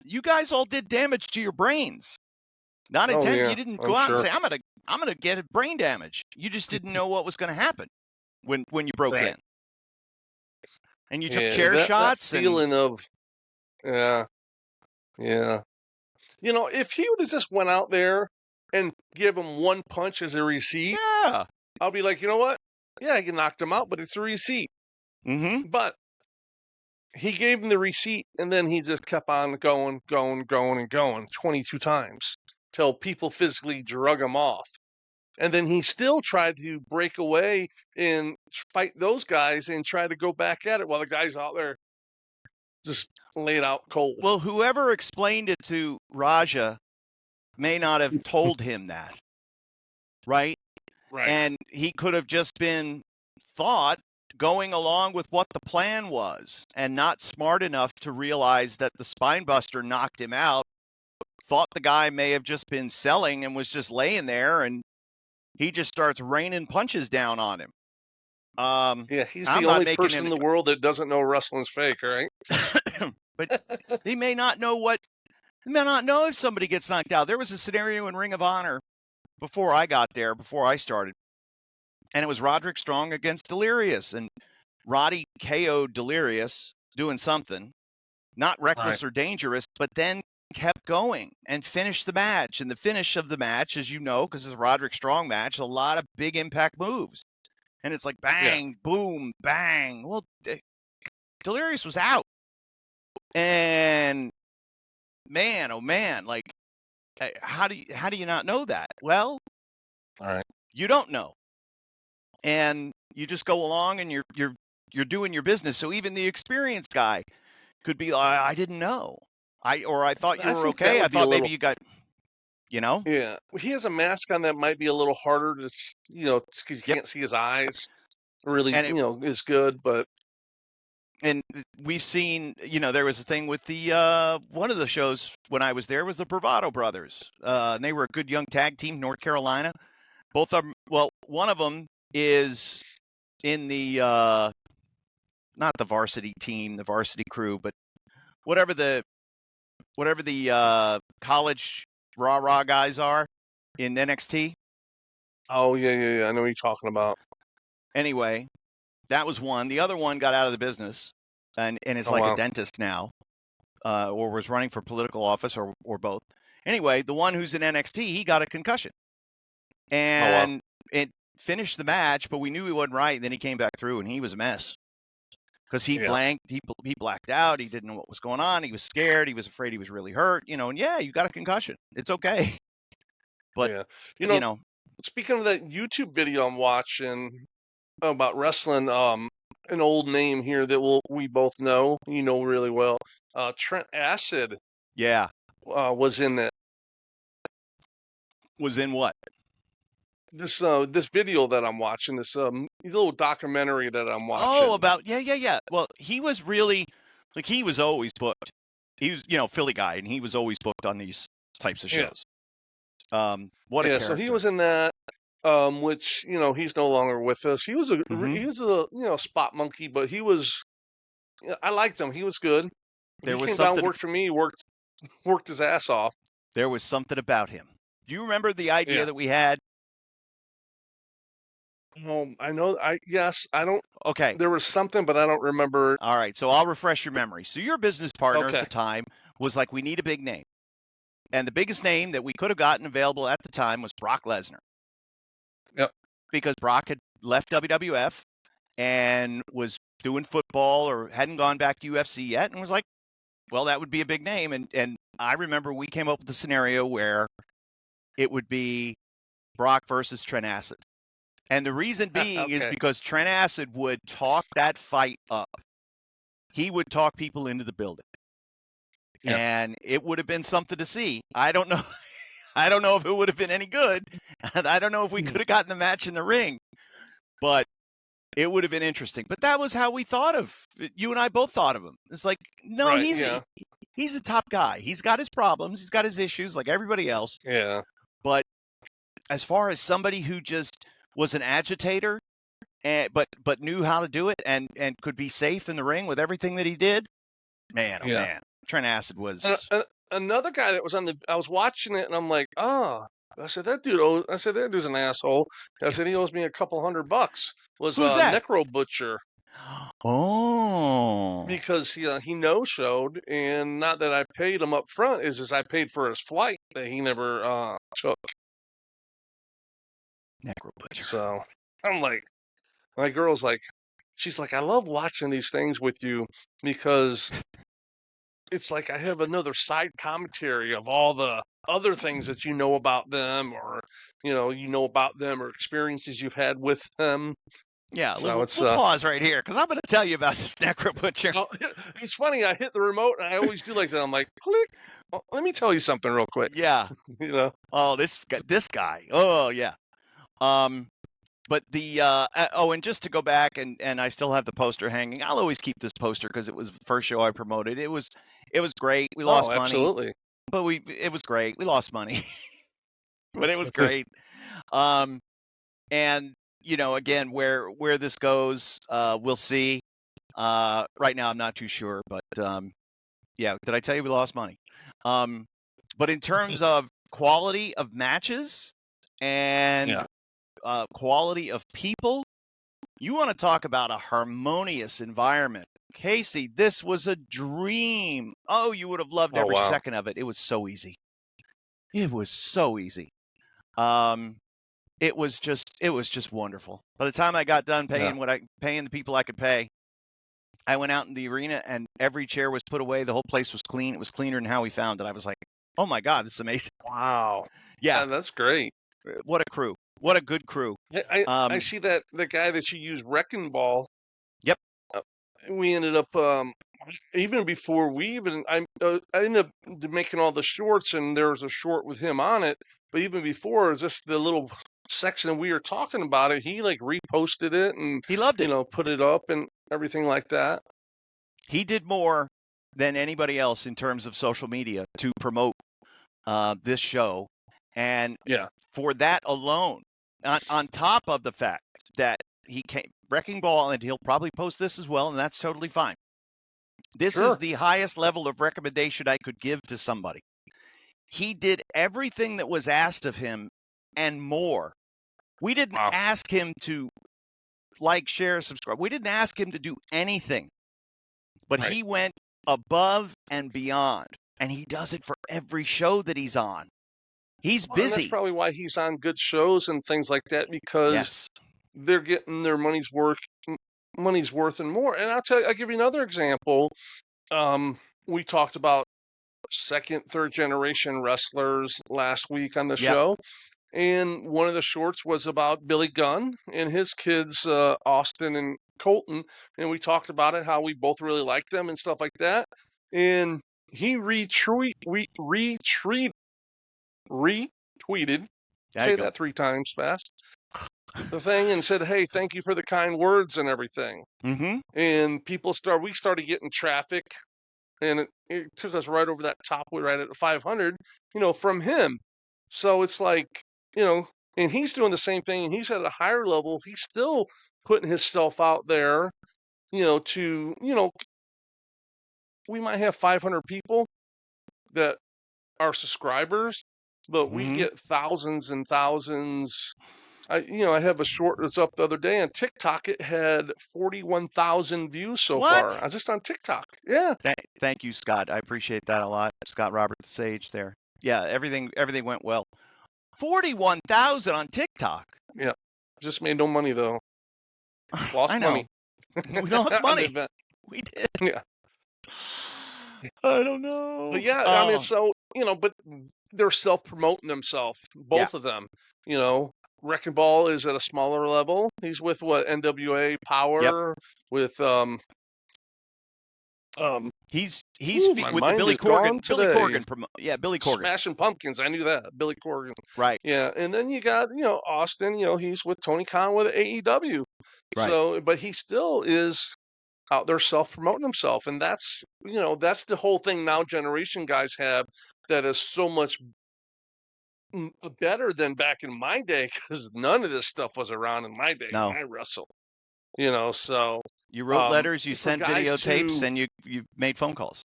you guys all did damage to your brains. Not Oh intent. yeah, You didn't I'm go out and sure. say, I'm gonna get brain damage. You just didn't know what was gonna happen when you broke Right. in. And you took Yeah, chair that shots and feeling of yeah, yeah. You know, if he would have just went out there and give him one punch as a receipt, yeah. I'll be like, you know what? Yeah, you knocked him out, but it's a receipt. Mm-hmm. But he gave him the receipt, and then he just kept on going, going, going, and going 22 times till people physically drug him off. And then he still tried to break away and fight those guys and try to go back at it while the guy's out there just laid out cold. Well, whoever explained it to Raja may not have told him that, right? Right. And he could have just been thought going along with what the plan was and not smart enough to realize that the spine buster knocked him out, thought the guy may have just been selling and was just laying there, and he just starts raining punches down on him. Yeah, he's I'm the not only making person in an the world that doesn't know wrestling's fake, right? but he may not know what he may not know if somebody gets knocked out. There was a scenario in Ring of Honor before I got there, before I started, and it was Roderick Strong against Delirious, and Roddy KO'd Delirious doing something, not reckless or dangerous, but then kept going and finished the match. And the finish of the match, as you know, because it's a Roderick Strong match, a lot of big impact moves. And it's like bang, boom, bang. Well, Delirious was out. And man, oh man, like how do you not know that? Well, All right. you don't know. And you just go along and you're doing your business. So even the experienced guy could be like, I didn't know. I thought you I were think that okay. I would be a thought maybe little. you got, you know? Yeah, he has a mask on that might be a little harder to, because you Yep. can't see his eyes. Really, And it, is good, but and we've seen, there was a thing with the one of the shows when I was there was the Bravado Brothers. And they were a good young tag team, North Carolina. Both of them, well, one of them is in the not the varsity team, the varsity crew, but whatever the college rah guys are in NXT. oh yeah. I know what you're talking about. Anyway, that was one. The other one got out of the business and is Oh like a wow. dentist now, or was running for political office or both. Anyway, the one who's in NXT, he got a concussion Oh wow. and it finished the match, but we knew he wasn't right. And then he came back through and he was a mess because he Yeah. blacked out. He didn't know what was going on. He was scared. He was afraid he was really hurt, and yeah, you got a concussion. It's okay. But, Yeah. Speaking of that YouTube video I'm watching about wrestling, an old name here that we both know, really well. Trent Acid yeah. was in that. Was in what? This video that I'm watching, this little documentary that I'm watching. Oh, about yeah. Well, he was really like he was always booked. He was, Philly guy, and he was always booked on these types of Yeah. shows. What a Yeah, character. so he was in that, which he's no longer with us. He was a spot monkey, but he was. I liked him. He was good. There He was came down, something. worked for me, worked his ass off. There was something about him. Do you remember the idea Yeah. that we had? I know. Yes. I don't. Okay. There was something, but I don't remember. All right. So I'll refresh your memory. So your business partner at Okay. the time was like, we need a big name. And the biggest name that we could have gotten available at the time was Brock Lesnar. Yep. Because Brock had left WWF and was doing football or hadn't gone back to UFC yet and was like, well, that would be a big name. And I remember we came up with a scenario where it would be Brock versus Trent Acid. And the reason being is because Trent Acid would talk that fight up. He would talk people into the building. Yeah. And it would have been something to see. I don't know. I don't know if it would have been any good. And I don't know if we could have gotten the match in the ring. But it would have been interesting. But that was how we thought of you and I both thought of him. It's like, no, right, he's a top guy. He's got his problems. He's got his issues like everybody else. Yeah. But as far as somebody who just was an agitator, but knew how to do it and could be safe in the ring with everything that he did, man, oh man, Trent Acid was. another guy that was I was watching it and I'm like, oh, I said, that dude's an asshole. I said, he owes me $200. Was Who's that? Necro Butcher. Oh. Because he no-showed, and not that I paid him up front, is I paid for his flight that he never took. Necro Butcher. So I'm like, my girl's like, she's like, I love watching these things with you because it's like I have another side commentary of all the other things that you know about them, or about them, or experiences you've had with them. Yeah, So we'll pause right here because I'm going to tell you about this Necro Butcher. It's funny. I hit the remote, and I always do like that. I'm like, click. Oh, let me tell you something real quick. Yeah. Oh, this guy. Oh, yeah. But the and just to go back, and I still have the poster hanging. I'll always keep this poster because it was the first show I promoted. It was great. We lost money. Absolutely. But it was great. We lost money. But it was great. And again, where this goes, we'll see. Right now I'm not too sure, but yeah, did I tell you we lost money? But in terms of quality of matches and quality of people, you want to talk about a harmonious environment. Casey, this was a dream. Oh, you would have loved every second of it. It was so easy. It was so easy. It was just wonderful. By the time I got done paying paying the people I could pay, I went out in the arena and every chair was put away. The whole place was clean. It was cleaner than how we found it. I was like, oh my God, this is amazing. Wow. Yeah. That's great. What a crew. What a good crew. I see that the guy that you used, Wrecking Ball. Yep. We ended up even before I ended up making all the shorts, and there was a short with him on it. But even before, just the little section we were talking about it, he like reposted it, and he loved it. Put it up and everything like that. He did more than anybody else in terms of social media to promote this show, and for that alone, on top of the fact that he came Wrecking Ball, and he'll probably post this as well, and that's totally fine. This is the highest level of recommendation I could give to somebody. He did everything that was asked of him and more. We didn't ask him to like, share, subscribe. We didn't ask him to do anything, but he went above and beyond, and he does it for every show that he's on. He's busy. And that's probably why he's on good shows and things like that, because they're getting their money's worth and more. And I'll give you another example. We talked about second, third generation wrestlers last week on the show. And one of the shorts was about Billy Gunn and his kids, Austin and Colton. And we talked about it, how we both really liked them and stuff like that. And he retweeted, say that 3 times fast, the thing, and said, hey, thank you for the kind words and everything. Mm-hmm. And we started getting traffic, and it took us right over that top. We're right at 500, from him. So it's like, and he's doing the same thing, and he's at a higher level. He's still putting himself out there, we might have 500 people that are subscribers, but we get thousands and thousands. I have a short that's up the other day on TikTok. It had 41,000 views so far. I was just on TikTok. Yeah. Thank you, Scott. I appreciate that a lot. Scott Robert the Sage there. Yeah, everything went well. 41,000 on TikTok. Yeah. Just made no money though. Lost money. We lost money. We did. Yeah. I don't know. But yeah, I mean, so, but they're self-promoting themselves, both of them. Wrecking Ball is at a smaller level. He's with NWA Power, with he's with the Billy Corgan. Billy Corgan. Smashing Pumpkins. I knew that. Billy Corgan. Right. Yeah, and then you got Austin. He's with Tony Khan with AEW. Right. So, but he still is out there self-promoting himself, and that's the whole thing now. Generation guys have that is so much better than back in my day, because none of this stuff was around in my day when I wrestled. So you wrote letters, you sent videotapes, and you made phone calls.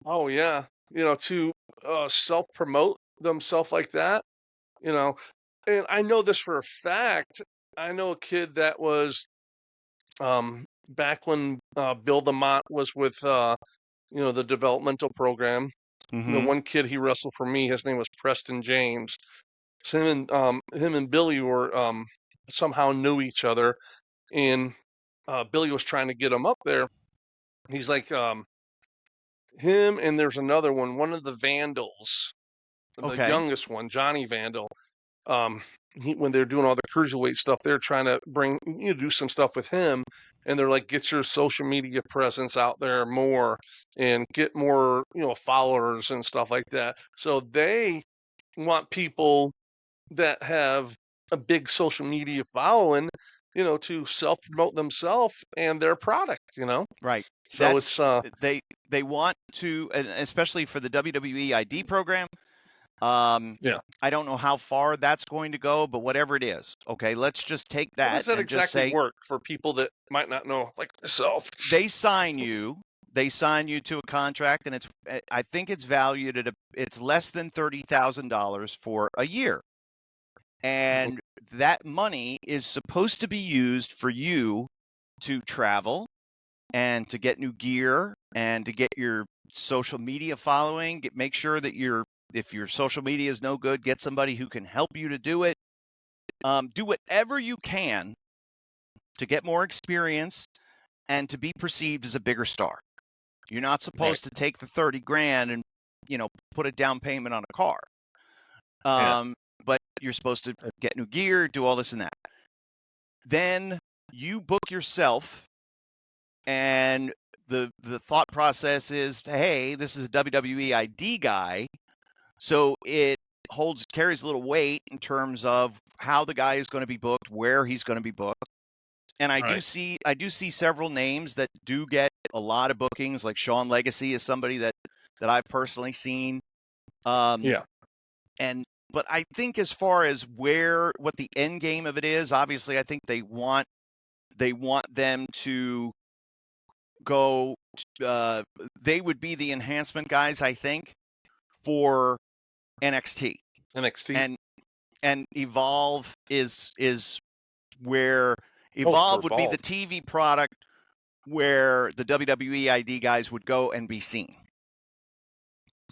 Oh yeah, to self-promote themselves like that, and I know this for a fact. I know a kid that was back when Bill DeMott was with the developmental program. The Mm-hmm. one kid he wrestled for me, his name was Preston James. So him and Billy were somehow knew each other, and Billy was trying to get him up there. He's like him, and there's another one of the Vandals, the Okay. youngest one, Johnny Vandal. um when they're doing all the cruiserweight stuff, they're trying to do some stuff with him, and they're like, get your social media presence out there more and get more followers and stuff like that. So they want people that have a big social media following, to self promote themselves and their product. Right. So That's it's they want to, and especially for the WWE ID program. yeah. I don't know how far that's going to go, but whatever it is, okay, let's just take How that does that and just exactly say work for people that might not know, like myself? they sign you. They sign you to a contract, and I think it's valued at it's less than $30,000 for a year, and that money is supposed to be used for you to travel and to get new gear and to get your social media following. Make sure that if your social media is no good, get somebody who can help you to do it. Do whatever you can to get more experience and to be perceived as a bigger star. You're not Right. supposed to take the 30 grand and put a down payment on a car. Yeah. But you're supposed to get new gear, do all this and that. Then you book yourself, and the thought process is, hey, this is a WWE ID guy, so it carries a little weight in terms of how the guy is going to be booked, where he's going to be booked. And I do Right. see several names that do get a lot of bookings, like Sean Legacy is somebody that I've personally seen. Yeah. But I think as far as what the end game of it is, obviously I think they want them to go. They would be the enhancement guys, I think, for NXT, NXT. and Evolve is where For Evolve would be the Evolve. TV product where the WWE ID guys would go and be seen.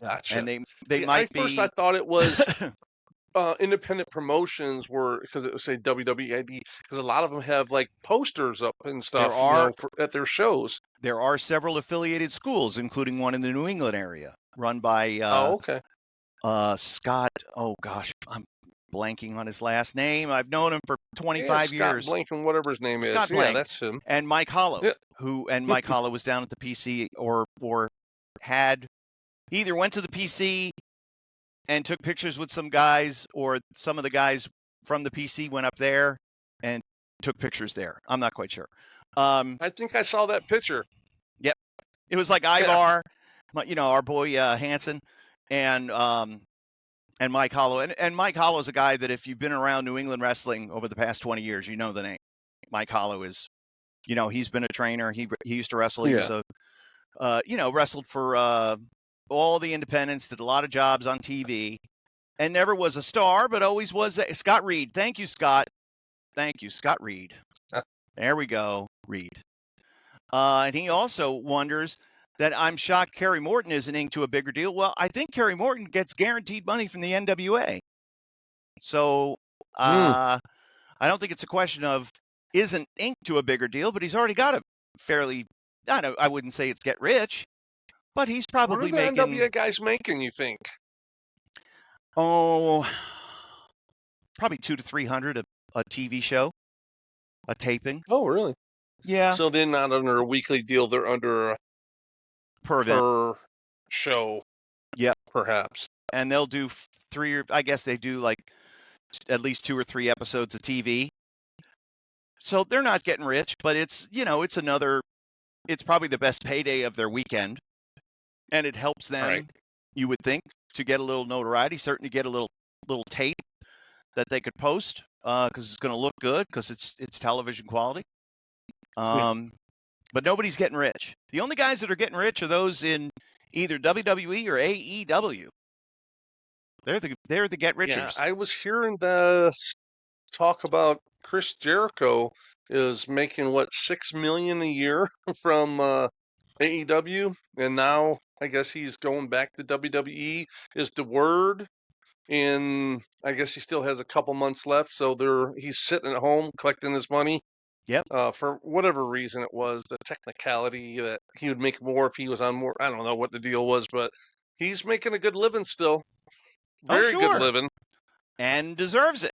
Gotcha. And they See, I might first I be thought it was independent promotions were, because it would say WWID, because a lot of them have like posters up and there stuff, are at their shows. several affiliated schools, including one in the New England area, run by Oh, okay. Scott. Oh gosh, I'm blanking on his last name. I've known him for Yeah, 25 Scott years. Blank and whatever his name is. Scott Yeah, Blank that's him. and Mike Hollow, Yeah. Mike Hollow was down at the PC, or had he either went to the PC and took pictures with some guys, or some of the guys from the PC went up there and took pictures there. I'm not quite sure. I think I saw that picture. Yep, it was like Yeah. Ivar, our boy Hanson, and Mike Hollow. And Mike Hollow is a guy that if you've been around New England wrestling over the past 20 years, you know the name. Mike Hollow is, he's been a trainer. He used to wrestle. He was wrestled for all the independents, did a lot of jobs on TV, and never was a star, but always was Scott Reed. Thank you, Scott. Thank you, Scott Reed. There we go, Reed. And he also wonders that I'm shocked Kerry Morton isn't inked to a bigger deal. Well, I think Kerry Morton gets guaranteed money from the NWA. So I don't think it's a question of isn't inked to a bigger deal, but he's already got a fairly, I wouldn't say it's get rich, but he's probably What are the making, NWA guys making, you think? probably 200 to 300 a TV show, a taping. Oh, really? Yeah. So they're not under a weekly deal. They're under a per show. Yeah. Perhaps. And they'll do I guess they do like at least 2 or 3 episodes of TV. So they're not getting rich, but it's, it's probably the best payday of their weekend. And it helps them, Right. you would think, to get a little notoriety, certainly get a little tape that they could post, because it's going to look good, because it's television quality. But nobody's getting rich. The only guys that are getting rich are those in either WWE or AEW. They're the get richers. Yeah, I was hearing the talk about Chris Jericho is making what, $6 million a year from AEW, and now I guess he's going back to WWE. Is the word? And I guess he still has a couple months left, so he's sitting at home collecting his money. Yep. For whatever reason it was, the technicality that he would make more if he was on more. I don't know what the deal was, but he's making a good living still. Very good living. And deserves it.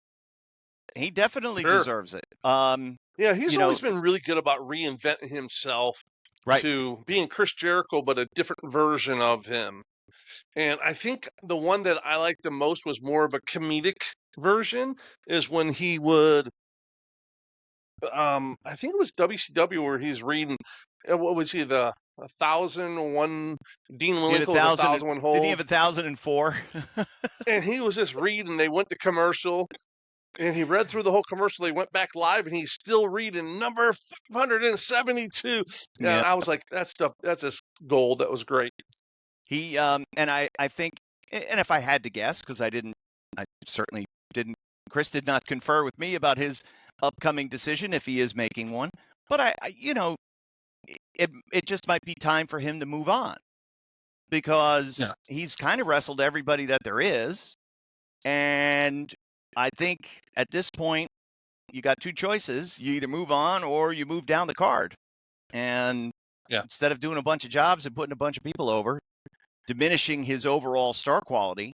He definitely deserves it. Yeah, he's always been really good about reinventing himself to being Chris Jericho, but a different version of him. And I think the one that I liked the most was more of a comedic version, is when he would, I think it was WCW where he's reading, what was he, the 1001, Dean Malenko, 1001 Holds. Did he have 1004? And he was just reading, they went to commercial, and he read through the whole commercial. They went back live, and he's still reading number 572. And I was like, that's just gold. That was great. He and I think, and if I had to guess, because I certainly didn't. Chris did not confer with me about his upcoming decision if he is making one. But it just might be time for him to move on, because he's kind of wrestled everybody that there is, and I think at this point you got two choices: you either move on or you move down the card. And instead of doing a bunch of jobs and putting a bunch of people over, diminishing his overall star quality,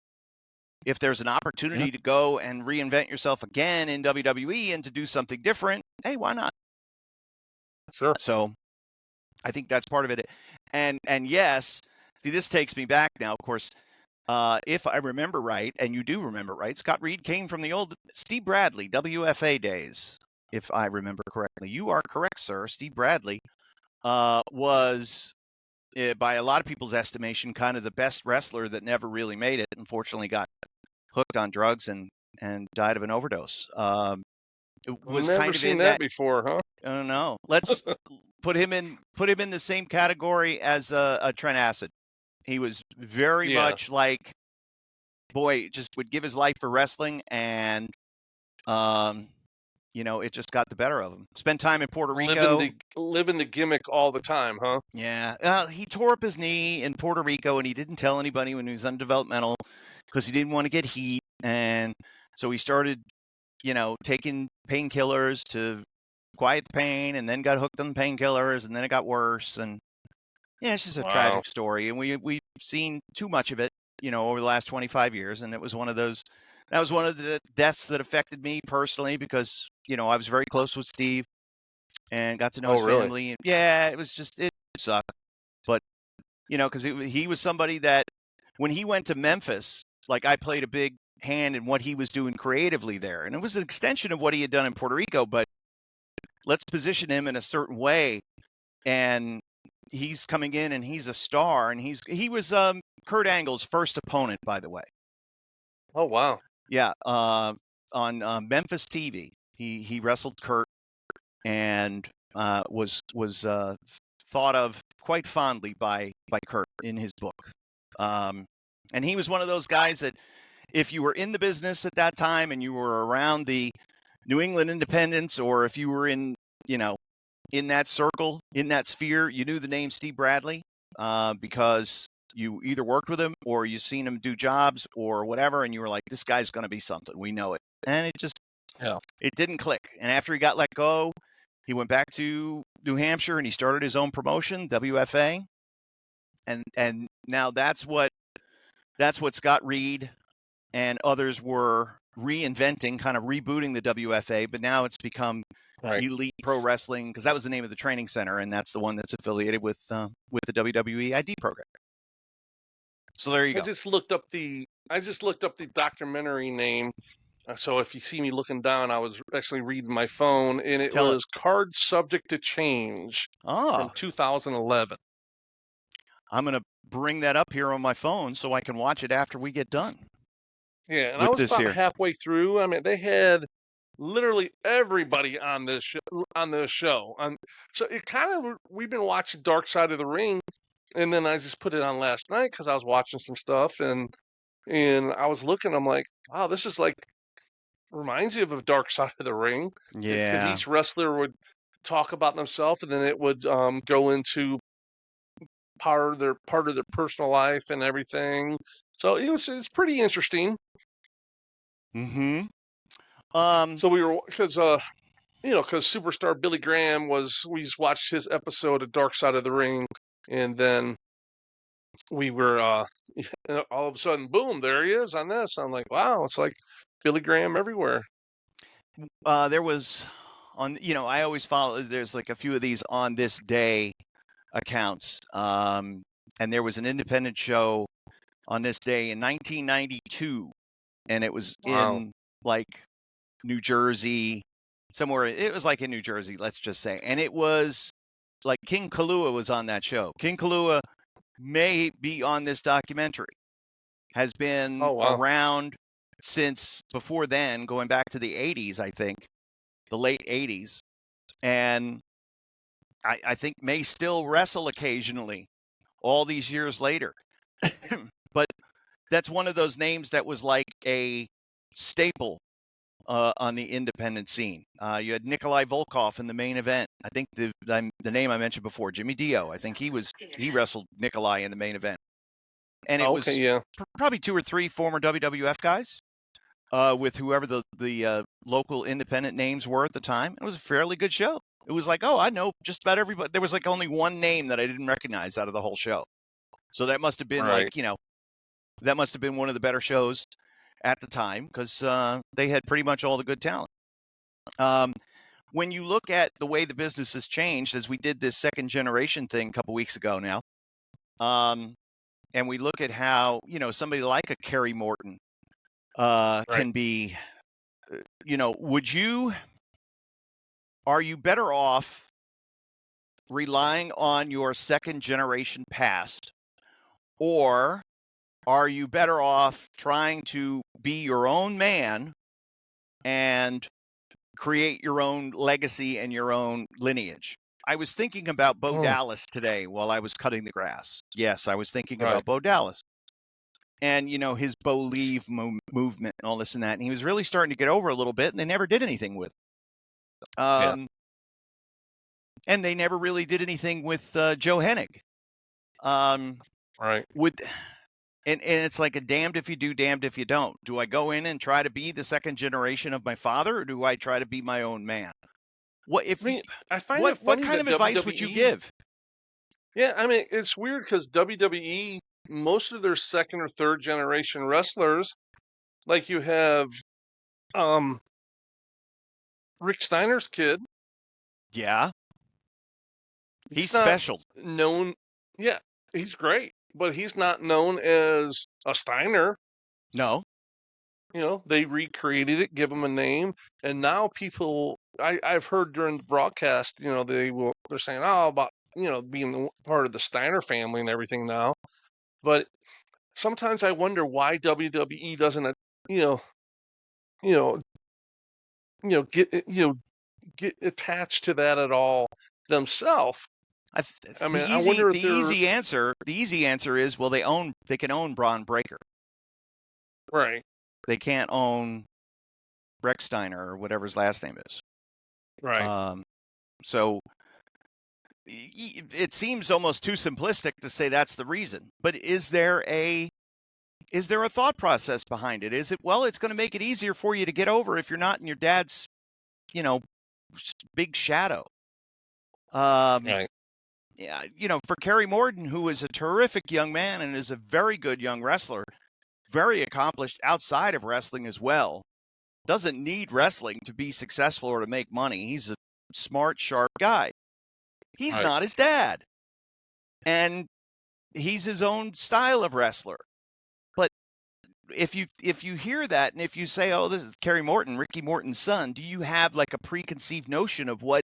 if there's an opportunity to go and reinvent yourself again in WWE and to do something different, hey, why not? Sure. So I think that's part of it. And yes, see, this takes me back now, of course. If I remember right, and you do remember right, Scott Reed came from the old Steve Bradley WFA days, if I remember correctly. You are correct, sir. Steve Bradley was, by a lot of people's estimation, kind of the best wrestler that never really made it. Unfortunately, got hooked on drugs and died of an overdose. Was never kind of seen that before, huh? I don't know. Let's put him in the same category as a Trent Acid. He was very much like, boy, just would give his life for wrestling, and it just got the better of him. Spent time in Puerto Rico. Living the gimmick all the time, huh? Yeah. He tore up his knee in Puerto Rico, and he didn't tell anybody when he was undevelopmental because he didn't want to get heat. And so he started, taking painkillers to quiet the pain, and then got hooked on painkillers, and then it got worse. And it's just a tragic story. And we've seen too much of it, over the last 25 years. And it was one of those. That was one of the deaths that affected me personally because, I was very close with Steve and got to know his family. And it was just, it sucked. But, because he was somebody that when he went to Memphis, like, I played a big hand in what he was doing creatively there. And it was an extension of what he had done in Puerto Rico, but let's position him in a certain way. And he's coming in and he's a star. And he was Kurt Angle's first opponent, by the way. Oh, wow. Yeah, on Memphis TV, he wrestled Kurt, and was thought of quite fondly by Kurt in his book. And he was one of those guys that, if you were in the business at that time and you were around the New England independents, or if you were in that circle, in that sphere, you knew the name Steve Bradley because you either worked with him or you seen him do jobs or whatever, and you were like, this guy's going to be something. We know it. And it just, it didn't click. And after he got let go, he went back to New Hampshire and he started his own promotion, WFA. And now that's what Scott Reed and others were reinventing, kind of rebooting the WFA, but now it's become Elite Pro Wrestling, because that was the name of the training center, and that's the one that's affiliated with the WWE ID program. So there you go. I just looked up the documentary name. So if you see me looking down, I was actually reading my phone, and it was Card Subject to Change from 2011. I'm going to bring that up here on my phone so I can watch it after we get done. Yeah, and I was about halfway through. I mean, they had literally everybody on this show. So it kind of, we've been watching Dark Side of the Ring, And then I just put it on last night because I was watching some stuff, and I was looking. I'm like, wow, this is like reminds you of a Dark Side of the Ring, because Yeah. each wrestler would talk about themselves, and then it would go into part of their personal life and everything. So it's pretty interesting. Mm-hmm. Um, So we were because superstar Billy Graham we just watched his episode of Dark Side of the Ring, and then we were all of a sudden, boom, there he is on this. I'm like, wow, it's like Billy Graham everywhere. there was I always follow. There's like a few of these on this day accounts, and there was an independent show on this day in 1992, and it was Wow. in like New Jersey, somewhere. It was like in New Jersey, let's just say, and it was like King Kalua was on that show. King Kalua may be on this documentary. Has been Oh wow. around since before then, going back to the 80s, I think, the late 80s. And I think may still wrestle occasionally all these years later. But that's one of those names that was like a staple on the independent scene. You had Nikolai Volkov in the main event. I think the name I mentioned before, Jimmy Dio. I think he wrestled Nikolai in the main event. And it Oh, okay, was yeah. probably 2 or 3 former WWF guys. With whoever the local independent names were at the time. It was a fairly good show. It was like, oh, I know just about everybody. There was like only one name that I didn't recognize out of the whole show. So that must have been Right. that must have been one of the better shows at the time because they had pretty much all the good talent. When you look at the way the business has changed, as we did this second generation thing a couple weeks ago now, and we look at how somebody like a Kerry Morton Right. can be. Are you better off relying on your second generation past, or are you better off trying to be your own man and create your own legacy and your own lineage? I was thinking about Bo Mm, Dallas today while I was cutting the grass. Yes, I was thinking right. about Bo Dallas and his Bo Leave movement and all this and that. And he was really starting to get over a little bit, and they never did anything with it. Yeah. And they never really did anything with Joe Hennig. Right. And it's like a damned if you do, damned if you don't. Do I go in and try to be the second generation of my father, or do I try to be my own man? What I mean, I find it what funny kind that of advice would you WWE. give? Yeah, I mean, it's weird because WWE, most of their second or third generation wrestlers, like you have um Rick Steiner's kid. Yeah, he's He's not special. known. Yeah, he's great, but he's not known as a Steiner. No, They recreated it, give him a name, and now people. I've heard during the broadcast, they're saying, oh, about being part of the Steiner family and everything now. But sometimes I wonder why WWE doesn't, you know, you know, get attached to that at all themselves. I mean, I wonder if they're the easy answer is, well, they can own Braun Breaker. right, They can't own Rex Steiner or whatever his last name is. right. So it seems almost too simplistic to say that's the reason. But is there a thought process behind it? Is it, well, it's going to make it easier for you to get over if you're not in your dad's, you know, big shadow. Right. Yeah, for Kerry Morton, who is a terrific young man and is a very good young wrestler, very accomplished outside of wrestling as well, doesn't need wrestling to be successful or to make money. He's a smart, sharp guy. He's Right. not his dad. And he's his own style of wrestler. But if you hear that, and if you say, oh, this is Kerry Morton, Ricky Morton's son, do you have like a preconceived notion of what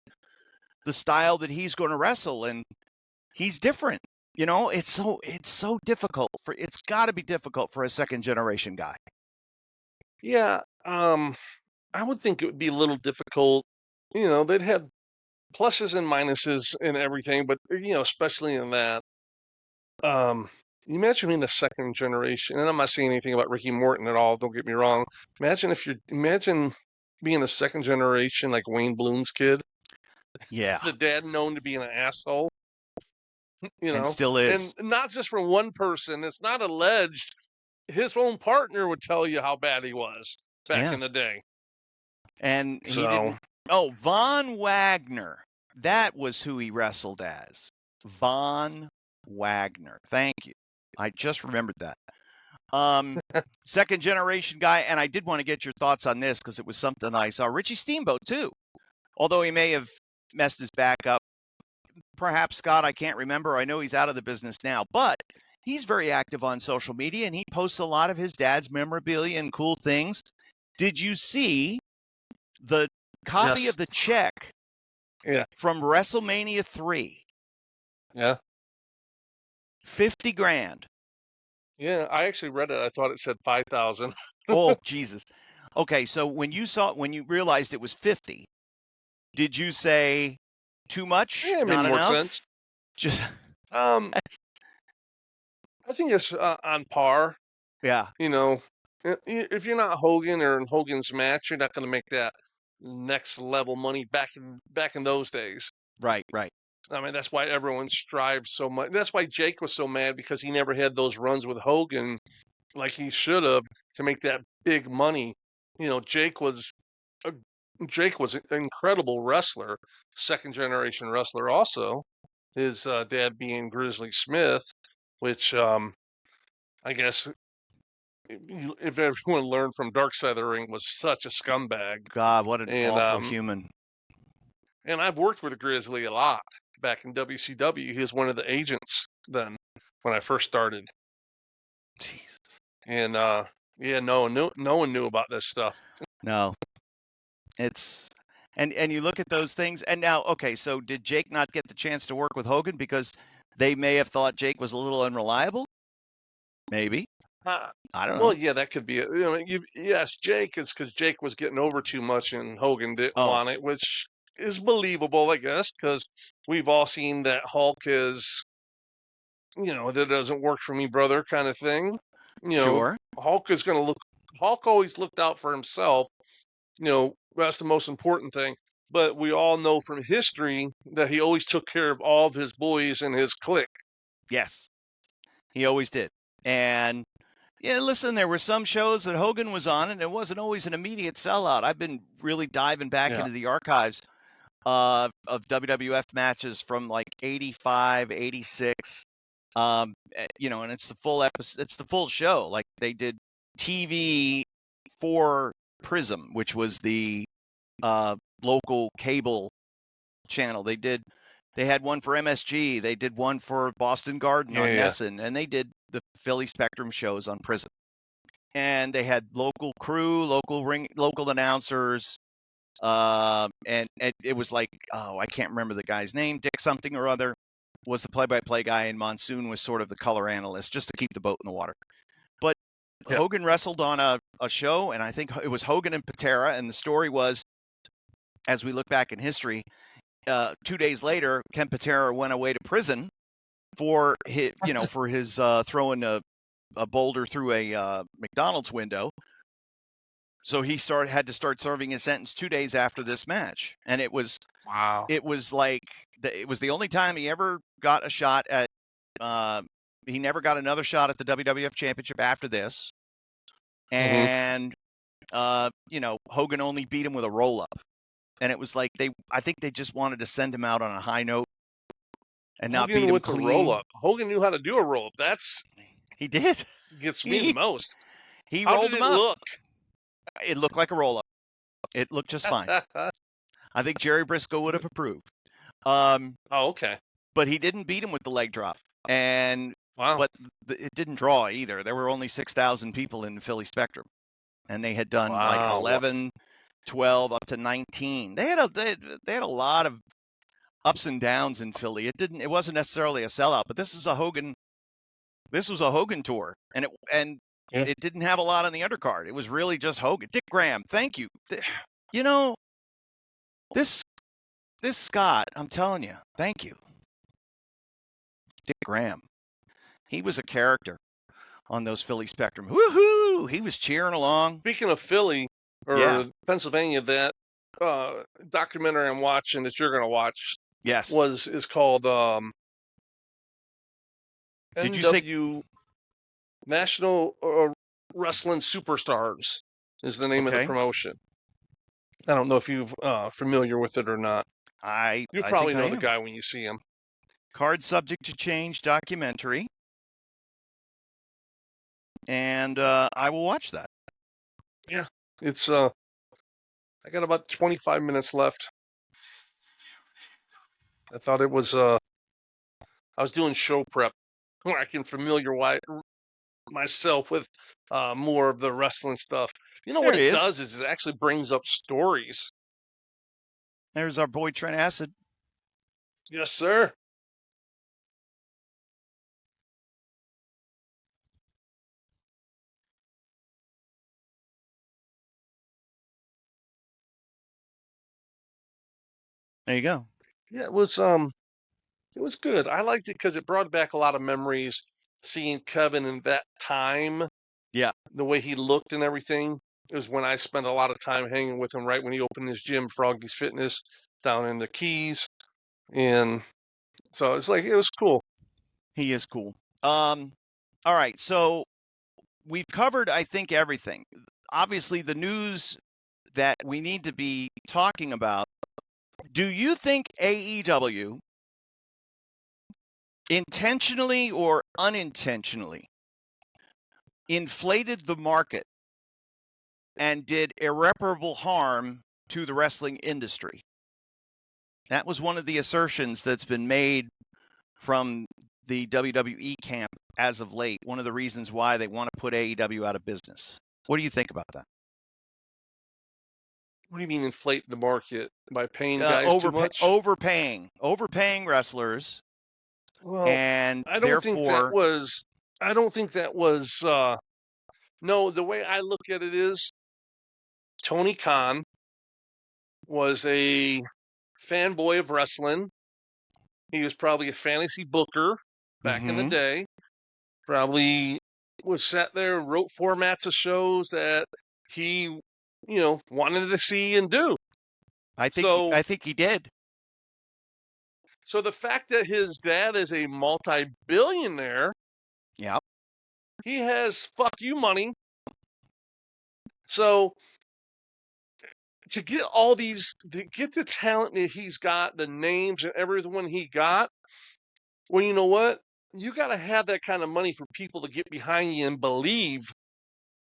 the style that he's going to wrestle? And he's different. It's so difficult it's got to be difficult for a second generation guy. Yeah. I would think it would be a little difficult. They'd have pluses and minuses and everything, but especially in that. You imagine being the second generation, and I'm not saying anything about Ricky Morton at all. Don't get me wrong. Imagine being a second generation like Wayne Bloom's kid, Yeah, the dad known to be an asshole, and still is. and not just from one person. It's not alleged. His own partner would tell you how bad he was back Yeah, in the day. and he So didn't. Oh, Von Wagner. That was who he wrestled as. Von Wagner. Thank you. I just remembered that. Second generation guy, and I did want to get your thoughts on this because it was something I saw. Richie Steamboat too, although he may have messed his back up. Perhaps Scott, I can't remember. I know he's out of the business now, but he's very active on social media and he posts a lot of his dad's memorabilia and cool things. Did you see the copy yes, of the check yeah, from WrestleMania 3? yeah, 50 grand. yeah. I actually read it. I thought it said 5,000. Oh, Jesus. Okay, so when you realized it was 50, did you say too much, Yeah, it made not more enough? sense. Just Um, I think it's on par. yeah, You know, if you're not Hogan or in Hogan's match, you're not going to make that next level money back in those days. right, right. I mean, that's why everyone strives so much. That's why Jake was so mad because he never had those runs with Hogan like he should have to make that big money. You know, a, Jake was an incredible wrestler, second generation wrestler. Also, his dad being Grizzly Smith, which I guess if everyone learned from Dark Side of the Ring was such a scumbag. God, what an And awful human. and I've worked with Grizzly a lot back in WCW. He was one of the agents then when I first started. Jesus. And yeah, no one knew about this stuff. No. It's and you look at those things and now okay, so did Jake not get the chance to work with Hogan because they may have thought Jake was a little unreliable? Maybe. Uh, I don't well, know. yeah, that could be it. You know, yes, Jake is because Jake was getting over too much and Hogan didn't Oh, want it, which is believable, I guess, because we've all seen that Hulk is, that doesn't work for me, brother, kind of thing. You know, sure. Hulk is going to look, Hulk always looked out for himself. That's the most important thing. But we all know from history that he always took care of all of his boys and his clique. Yes. He always did. And yeah, listen, there were some shows that Hogan was on and it wasn't always an immediate sellout. I've been really diving back Yeah. into the archives of WWF matches from like 85, 86. And it's the full episode, it's the full show. Like they did TV for Prism, which was the local cable channel. They had one for MSG, they did one for Boston Garden Yeah. on Yeah. Nesson, and they did the Philly Spectrum shows on Prism. And they had local crew, local announcers, and it was like, oh, I can't remember the guy's name. Dick something or other was the play-by-play guy, and Monsoon was sort of the color analyst, just to keep the boat in the water. But Yeah. Hogan wrestled on a show, and I think it was Hogan and Patera, and the story was, as we look back in history, 2 days later, Ken Patera went away to prison for his throwing a boulder through a McDonald's window. So he had to start serving his sentence 2 days after this match, and it was Wow. like it was the only time he ever got a shot at. He never got another shot at the WWF Championship after this, and Hogan only beat him with a roll up, and it was like I think they just wanted to send him out on a high note and not beat Hogan him with the roll clean. up. Hogan knew how to do a roll up. That's He did. gets me the He most. he How rolled did him it up. look? It looked like a roll up. It looked just fine. I think Jerry Briscoe would have approved. Oh, okay. But he didn't beat him with the leg drop. And Wow. but it didn't draw either. There were only 6,000 people in the Philly Spectrum, and they had done like Wow. 11, 12 up to 19. They had a lot of ups and downs in Philly. It wasn't necessarily a sellout, but this was a Hogan tour, and Yeah. it didn't have a lot on the undercard. It was really just Hogan. Dick Graham, thank you. This Scott, I'm telling you, thank you. Dick Graham. He was a character on those Philly Spectrum. Woohoo! He was cheering along. Speaking of Philly or Pennsylvania, that documentary I'm watching that you're going to watch is called Did you say National Wrestling Superstars is the name of the promotion. I don't know if you're familiar with it or not. You'll probably know the guy when you see him. Card Subject to Change documentary. And I will watch that. Yeah, it's I got about 25 minutes left. I thought it was I was doing show prep where I can familiarize myself with more of the wrestling stuff. You know what it does is it actually brings up stories. There's our boy Trent Acid. Yes, sir. There you go. Yeah, it was good. I liked it because it brought back a lot of memories. Seeing Kevin in that time, the way he looked and everything. It was when I spent a lot of time hanging with him. Right when he opened his gym, Froggy's Fitness, down in the Keys, and so it's like it was cool. He is cool. All right, so we've covered, I think, everything. Obviously, the news that we need to be talking about. Do you think AEW intentionally or unintentionally inflated the market and did irreparable harm to the wrestling industry? That was one of the assertions that's been made from the WWE camp as of late. One of the reasons why they want to put AEW out of business. What do you think about that? What do you mean inflate the market by paying guys too much? Overpaying wrestlers. Well, and I don't think that was. No, the way I look at it is, Tony Khan was a fanboy of wrestling. He was probably a fantasy booker back in the day. Probably was sat there and wrote formats of shows that he, wanted to see and do. I think he did. So the fact that his dad is a multi-billionaire, he has fuck you money. So to get the talent that he's got, the names and everyone he got, well, you know what? You got to have that kind of money for people to get behind you and believe.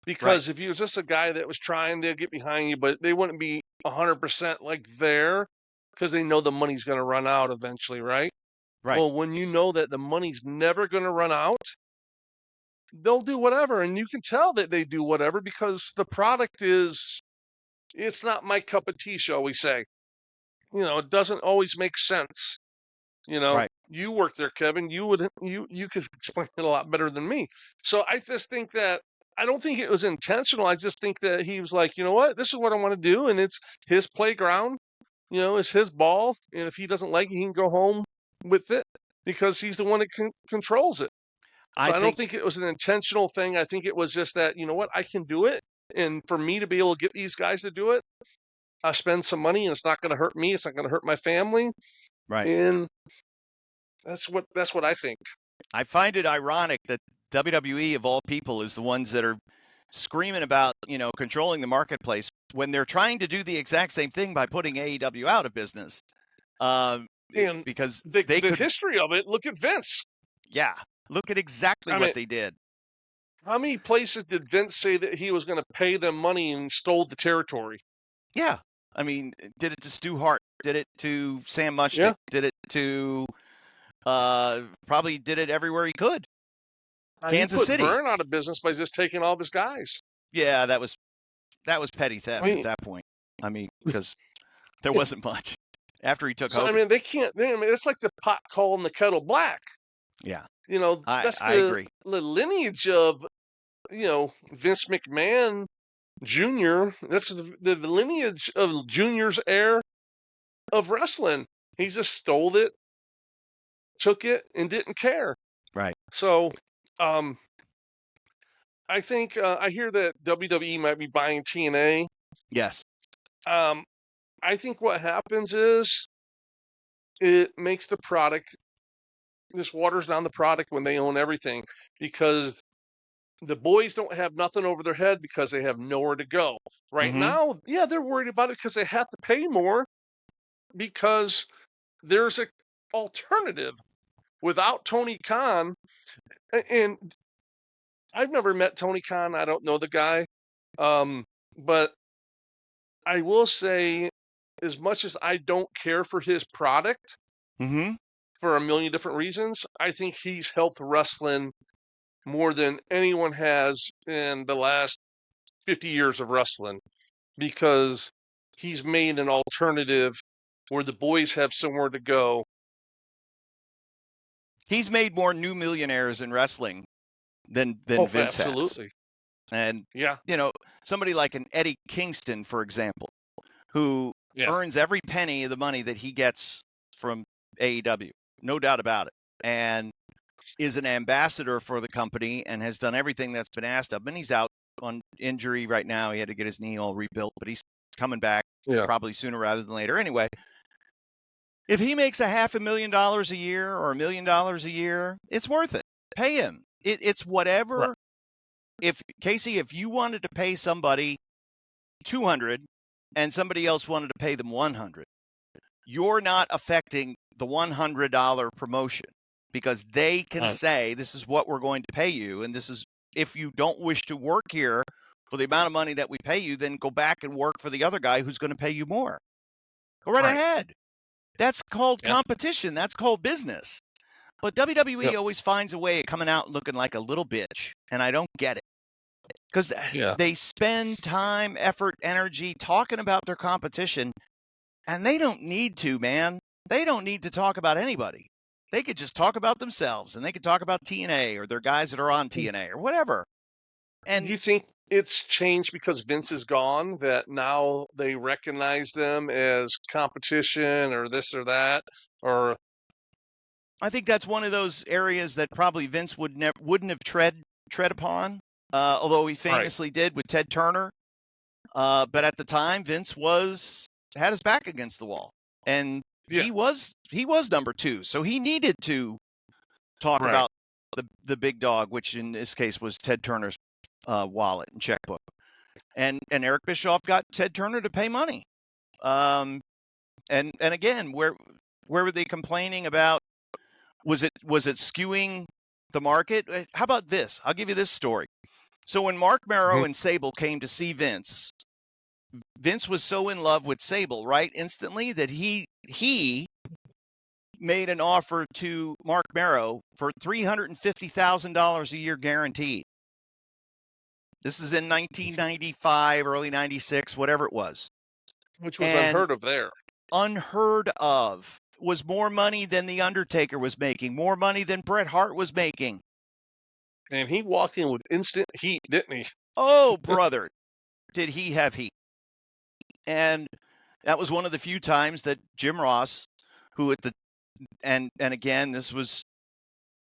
Because if he was just a guy that was trying, they'll get behind you, but they wouldn't be 100% like there because they know the money's going to run out eventually, right? Well, when you know that the money's never going to run out, they'll do whatever. And you can tell that they do whatever because the product it's not my cup of tea, shall we say. It doesn't always make sense. You work there, Kevin. You could explain it a lot better than me. So I just think that I don't think it was intentional. I just think that he was like, you know what, this is what I want to do, and it's his playground. It's his ball, and if he doesn't like it, he can go home with it because he's the one that controls it. So I don't think it was an intentional thing. I think it was just that, you know what, I can do it, and for me to be able to get these guys to do it, I spend some money, and it's not going to hurt me. It's not going to hurt my family. And that's what I think. I find it ironic that WWE of all people is the ones that are screaming about, controlling the marketplace when they're trying to do the exact same thing by putting AEW out of business. Because the history of it, look at Vince. Yeah. Look at exactly what they did. How many places did Vince say that he was going to pay them money and stole the territory? Yeah. I mean, did it to Stu Hart, did it to Sam Mushnick, did it to probably did it everywhere he could. Kansas City. Vern out of business by just taking all of his guys. Yeah, that was petty theft at that point. I mean, because there wasn't much after he took Hogan. I mean, they can't. It's like the pot calling the kettle black. Yeah. That's I agree. The lineage of, Vince McMahon Jr. That's the lineage of Junior's heir of wrestling. He just stole it, took it, and didn't care. Right. So I think I hear that WWE might be buying TNA. Yes. I think what happens is it makes the product. This waters down the product when they own everything, because the boys don't have nothing over their head because they have nowhere to go. Right Mm-hmm. now, yeah, they're worried about it because they have to pay more, because there's an alternative without Tony Khan. And I've never met Tony Khan. I don't know the guy. But I will say, as much as I don't care for his product Mm-hmm. for a million different reasons, I think he's helped wrestling more than anyone has in the last 50 years of wrestling, because he's made an alternative where the boys have somewhere to go. He's made more new millionaires in wrestling than Vince has. Absolutely. And, Yeah. Somebody like an Eddie Kingston, for example, who earns every penny of the money that he gets from AEW, no doubt about it, and is an ambassador for the company and has done everything that's been asked of him. And he's out on injury right now. He had to get his knee all rebuilt, but he's coming back probably sooner rather than later. Anyway, if he makes $500,000 a year or $1 million a year, it's worth it. Pay him. It's whatever. Right. If Casey, if you wanted to pay somebody $200 and somebody else wanted to pay them $100, you're not affecting the $100 promotion, because they can say, this is what we're going to pay you. And this is, if you don't wish to work here for the amount of money that we pay you, then go back and work for the other guy who's going to pay you more. Go right ahead. That's called competition. That's called business. But WWE always finds a way of coming out looking like a little bitch. And I don't get it. Because they spend time, effort, energy talking about their competition. And they don't need to, man. They don't need to talk about anybody. They could just talk about themselves, and they could talk about TNA or their guys that are on TNA or whatever. And do you think it's changed because Vince is gone, that now they recognize them as competition or this or that? Or I think that's one of those areas that probably Vince wouldn't have tread upon, although he famously did with Ted Turner. But at the time, Vince had his back against the wall, and he was number two, so he needed to talk about the big dog, which in this case was Ted Turner's wallet and checkbook. And Eric Bischoff got Ted Turner to pay money. And again, where were they complaining about? Was it skewing the market? How about this? I'll give you this story. So when Mark Merrow and Sable came to see Vince, Vince was so in love with Sable, right, instantly, that he made an offer to Mark Merrow for $350,000 a year guaranteed. This is in 1995, early 96, whatever it was. Which was unheard of there. Unheard of. Was more money than The Undertaker was making, more money than Bret Hart was making. And he walked in with instant heat, didn't he? Oh, brother, did he have heat. And that was one of the few times that Jim Ross, who and again, this was,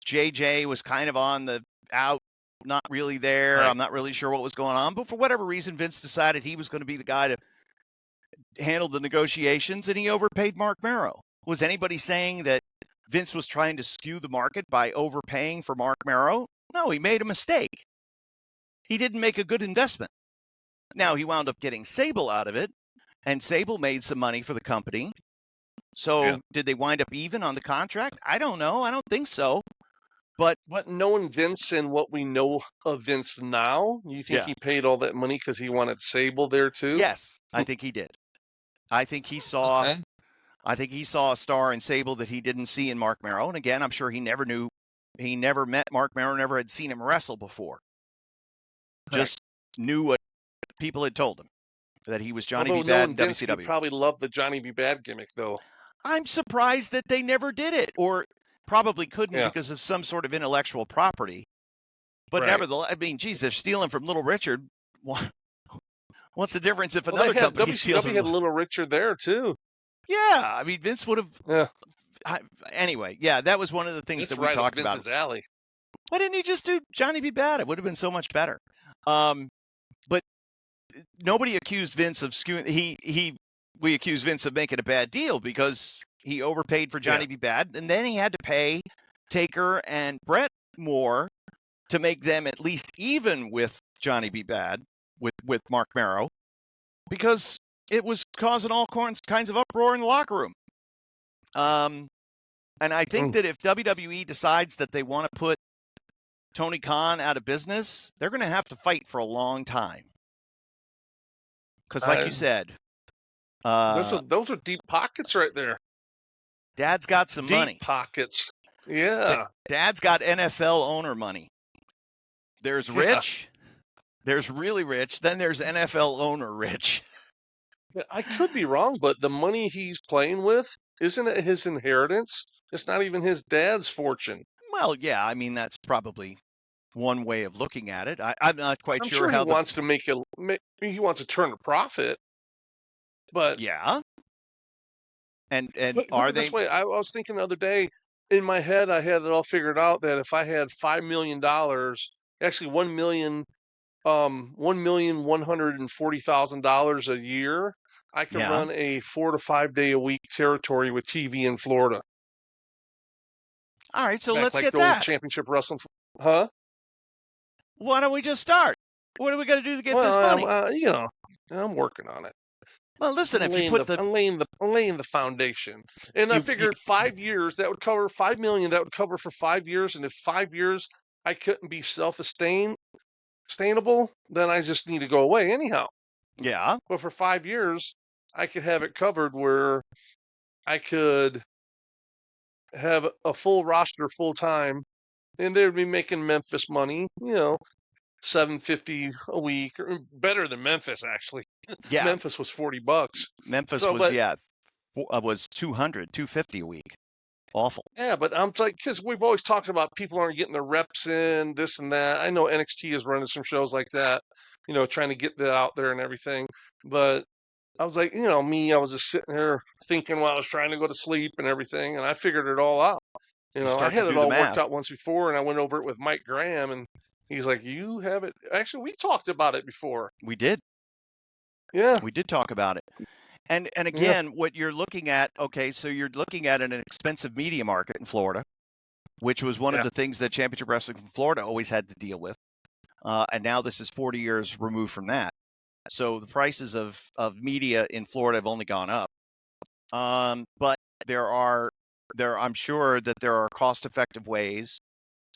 JJ was kind of on the out, not really there. I'm not really sure what was going on, but for whatever reason, Vince decided he was going to be the guy to handle the negotiations, and he overpaid Mark Merrow. Was anybody saying that Vince was trying to skew the market by overpaying for Mark Merrow? No, he made a mistake. He didn't make a good investment. Now, he wound up getting Sable out of it, and Sable made some money for the company. So did they wind up even on the contract? I don't know. I don't think so. But knowing Vince and what we know of Vince now, you think he paid all that money because he wanted Sable there too? Yes, I think he did. I think he saw a star in Sable that he didn't see in Mark Merrow. And again, I'm sure he never met Mark Merrow, never had seen him wrestle before. Just knew what people had told him, that he was Johnny B. Bad in Vince, WCW. he probably loved the Johnny B. Bad gimmick, though. I'm surprised that they never did it, or probably couldn't because of some sort of intellectual property. But nevertheless, I mean, geez, they're stealing from Little Richard. What's the difference if another company steals from? WCW had Little Richard there too. Yeah, I mean, Vince would have. Anyway, that was one of the things that we talked about. Vince's alley. Why didn't he just do Johnny B. Bad? It would have been so much better. But nobody accused Vince of skewing. We accused Vince of making a bad deal because he overpaid for Johnny B. Bad, and then he had to pay Taker and Brett more to make them at least even with Johnny B. Bad, with Mark Marrow, because it was causing all kinds of uproar in the locker room. And I think that if WWE decides that they want to put Tony Khan out of business, they're going to have to fight for a long time. Because, like you said, those are deep pockets right there. Dad's got some money. Deep pockets. Yeah. Dad's got NFL owner money. There's rich. There's really rich. Then there's NFL owner rich. I could be wrong, but the money he's playing with, isn't it his inheritance? It's not even his dad's fortune. Well, yeah, I mean, that's probably one way of looking at it. I'm not quite sure how he wants to he wants to turn a profit, but yeah. And are they this way? I was thinking the other day, in my head, I had it all figured out that if I had $5 million, actually $1,140,000 a year, I could run a 4 to 5 day a week territory with TV in Florida. All right, so let's like get the that. Old championship wrestling, huh? Why don't we just start? What do we got to do to get this money? I'm working on it. Well, listen, I'm laying the foundation, and I figured 5 years that would cover $5 million. That would cover for 5 years, and if 5 years I couldn't be sustainable, then I just need to go away anyhow. Yeah. But for 5 years, I could have it covered where I could have a full roster full time, and they would be making Memphis money, $750 a week, or better than Memphis actually. Yeah. Memphis was $40. Memphis was $250 a week. Awful. Yeah, but I'm like, because we've always talked about people aren't getting their reps in, this and that. I know NXT is running some shows like that, trying to get that out there and everything. But I was like, I was just sitting here thinking while I was trying to go to sleep and everything, and I figured it all out. I had it all worked out once before, and I went over it with Mike Graham, and he's like, you have it. Actually, we talked about it before. We did. Yeah. We did talk about it. And again, what you're looking at, okay, so you're looking at an expensive media market in Florida, which was one of the things that Championship Wrestling from Florida always had to deal with. And now this is 40 years removed from that. So the prices of media in Florida have only gone up. But I'm sure that there are cost-effective ways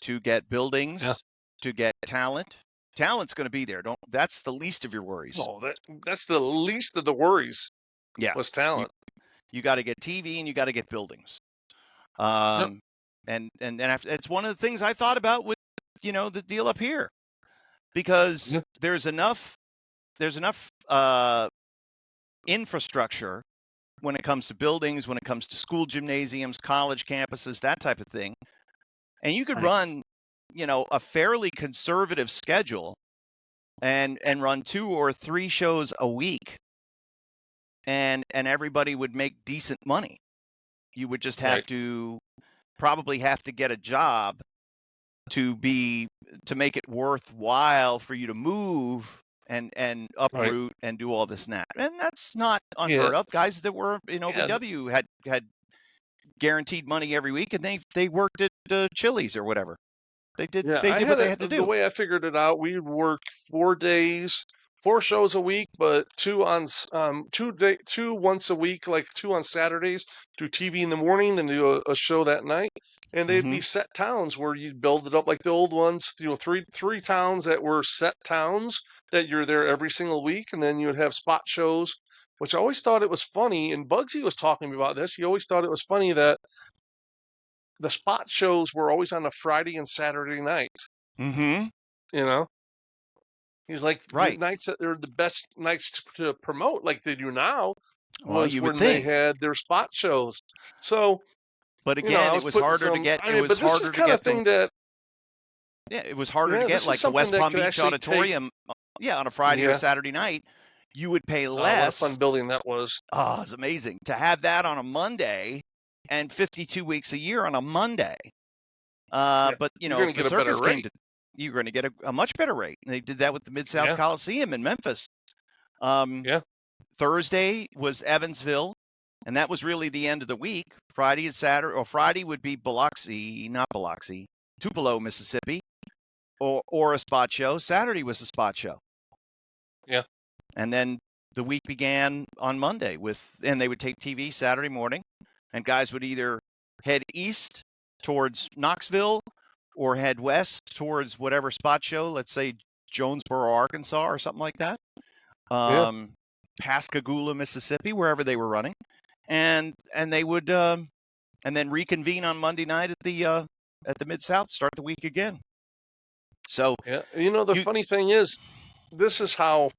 to get buildings, to get talent. Talent's going to be there. That's the least of your worries. Oh, that's the least of the worries. Yeah, was talent. You got to get TV and you got to get buildings. And it's one of the things I thought about with the deal up here, because there's enough infrastructure when it comes to buildings, when it comes to school gymnasiums, college campuses, that type of thing, and you could run a fairly conservative schedule and run 2 or 3 shows a week. And everybody would make decent money. You would just have to probably have to get a job to make it worthwhile for you to move and uproot and do all this and that. And that's not unheard of. Guys that were in OVW had guaranteed money every week, and they worked at Chili's or whatever. They did what they had to do. The way I figured it out, we'd work 4 days, 4 shows a week, but 2 once a week, like 2 on Saturdays, do TV in the morning, then do a show that night. And they'd be set towns where you'd build it up like the old ones, 3 towns that were set towns that you're there every single week, and then you would have spot shows, which I always thought it was funny, and Bugsy was talking about this. He always thought it was funny that the spot shows were always on a Friday and Saturday night. He's like, the nights that are the best nights to promote, like they do now, was when they had their spot shows. So, but again, it was harder to get. It was harder to get thing that. Yeah, it was harder to get, like the West Palm Beach Auditorium. On a Friday or Saturday night, you would pay less. What a fun building that was. Oh, it's amazing to have that on a Monday, and 52 weeks a year on a Monday. But you're if going to the get a better circus came rate. to, you're going to get a much better rate. And they did that with the Mid-South Yeah. Coliseum in Memphis. Yeah. Thursday was Evansville, and that was really the end of the week. Friday and Saturday, or Friday would be Tupelo, Mississippi, or a spot show. Saturday was a spot show. Yeah. And then the week began on Monday and they would tape TV Saturday morning, and guys would either head east towards Knoxville or head west towards whatever spot show, let's say Jonesboro, Arkansas, or something like that. Pascagoula, Mississippi, wherever they were running, and they would and then reconvene on Monday night at the Mid-South, start the week again. So yeah, the funny thing is, this is how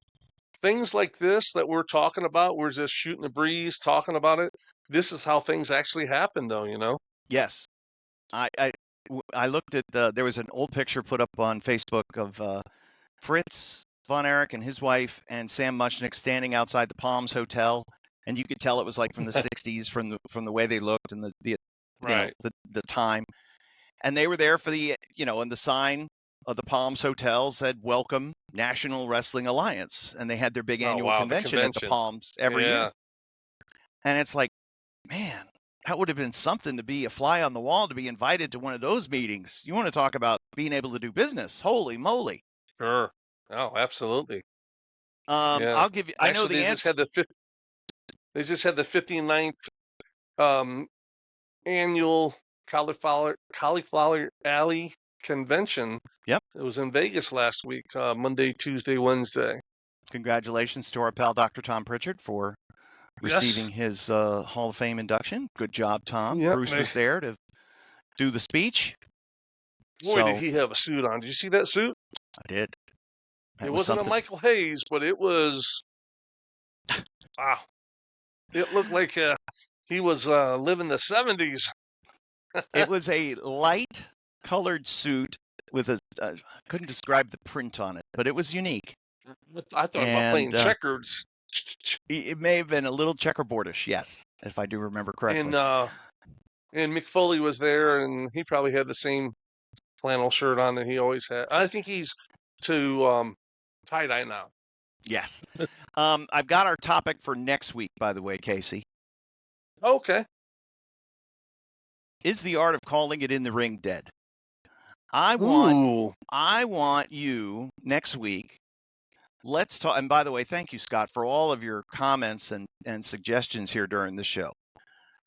things like this that we're talking about, we're just shooting the breeze, talking about it. This is how things actually happen, though. Yes, I looked at there was an old picture put up on Facebook of Fritz Von Erich and his wife and Sam Muchnick standing outside the Palms Hotel, and you could tell it was like from the '60s from the way they looked and the right. the time, and they were there for the and the sign of the Palms Hotel said "Welcome National Wrestling Alliance," and they had their big annual convention at the Palms every year, and it's like, man, that would have been something to be a fly on the wall, to be invited to one of those meetings. You want to talk about being able to do business? Holy moly! Sure. Oh, absolutely. I'll give you. Actually, I know the answer. They just had the 59th annual Cauliflower Alley convention. Yep. It was in Vegas last week, Monday, Tuesday, Wednesday. Congratulations to our pal Dr. Tom Pritchard for receiving his Hall of Fame induction. Good job, Tom. Yep, Bruce was there to do the speech. Boy, did he have a suit on. Did you see that suit? I did. It wasn't a Michael Hayes, but it was, wow. It looked like he was living the 70s. It was a light colored suit with I couldn't describe the print on it, but it was unique. I thought about playing checkers. It may have been a little checkerboardish, yes, if I do remember correctly. And Mick Foley was there, and he probably had the same flannel shirt on that he always had. I think he's to tie-dye now. Yes. I've got our topic for next week, by the way, Casey. Okay. Is the art of calling it in the ring dead? I want you next week. Let's talk. And by the way, thank you, Scott, for all of your comments and suggestions here during the show.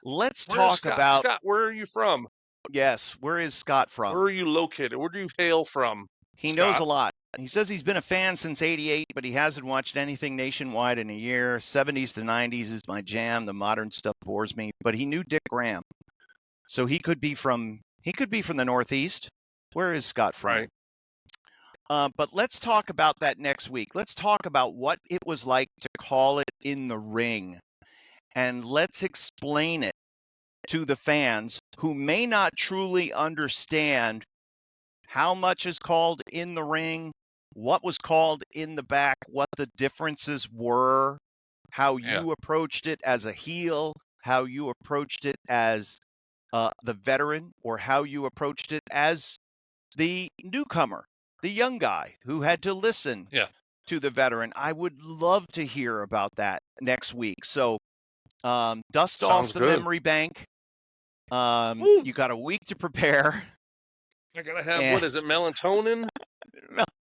Let's talk about Scott. Where are you from? Yes, where is Scott from? Where are you located? Where do you hail from? He knows a lot. He says he's been a fan since '88, but he hasn't watched anything nationwide in a year. '70s to '90s is my jam. The modern stuff bores me. But he knew Dick Graham, so he could be from the Northeast. Where is Scott from? Right. But let's talk about that next week. Let's talk about what it was like to call it in the ring, and let's explain it to the fans who may not truly understand how much is called in the ring, what was called in the back, what the differences were, how you approached it as a heel, how you approached it as the veteran, or how you approached it as the newcomer, the young guy who had to listen to the veteran. I would love to hear about that next week. So dust off the memory bank. You got a week to prepare. I gotta have what is it, melatonin?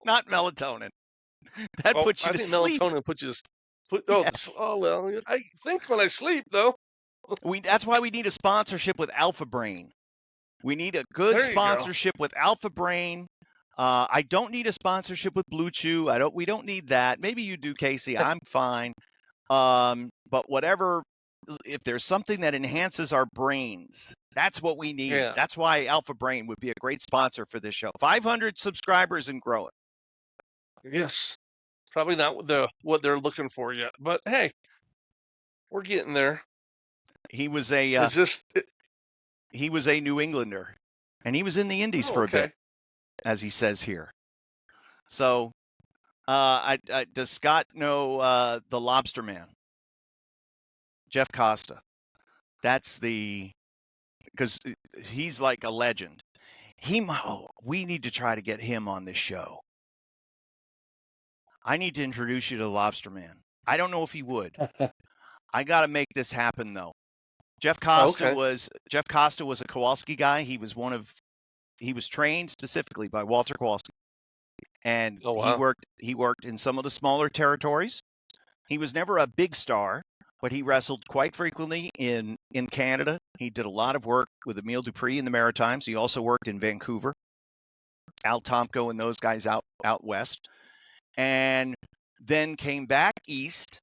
Not melatonin. That puts you to sleep. Melatonin puts you. Well, I think when I sleep though. That's why we need a sponsorship with Alpha Brain. We need a good sponsorship with Alpha Brain. I don't need a sponsorship with Blue Chew. We don't need that. Maybe you do, Casey. I'm fine. But whatever, if there's something that enhances our brains, that's what we need. Yeah. That's why Alpha Brain would be a great sponsor for this show. 500 subscribers and growing. Yes. Probably not what they're looking for yet, but hey, we're getting there. He was a he was a New Englander, and he was in the Indies for a bit, as he says here. So, does Scott know the Lobster Man? Jeff Costa. That's because he's like a legend. we need to try to get him on this show. I need to introduce you to the Lobster Man. I don't know if he would. I got to make this happen though. Jeff Costa was a Kowalski guy. He was trained specifically by Walter Kowalski, and he worked in some of the smaller territories. He was never a big star, but he wrestled quite frequently in Canada. He did a lot of work with Emile Dupree in the Maritimes. He also worked in Vancouver, Al Tomko and those guys out west, and then came back east.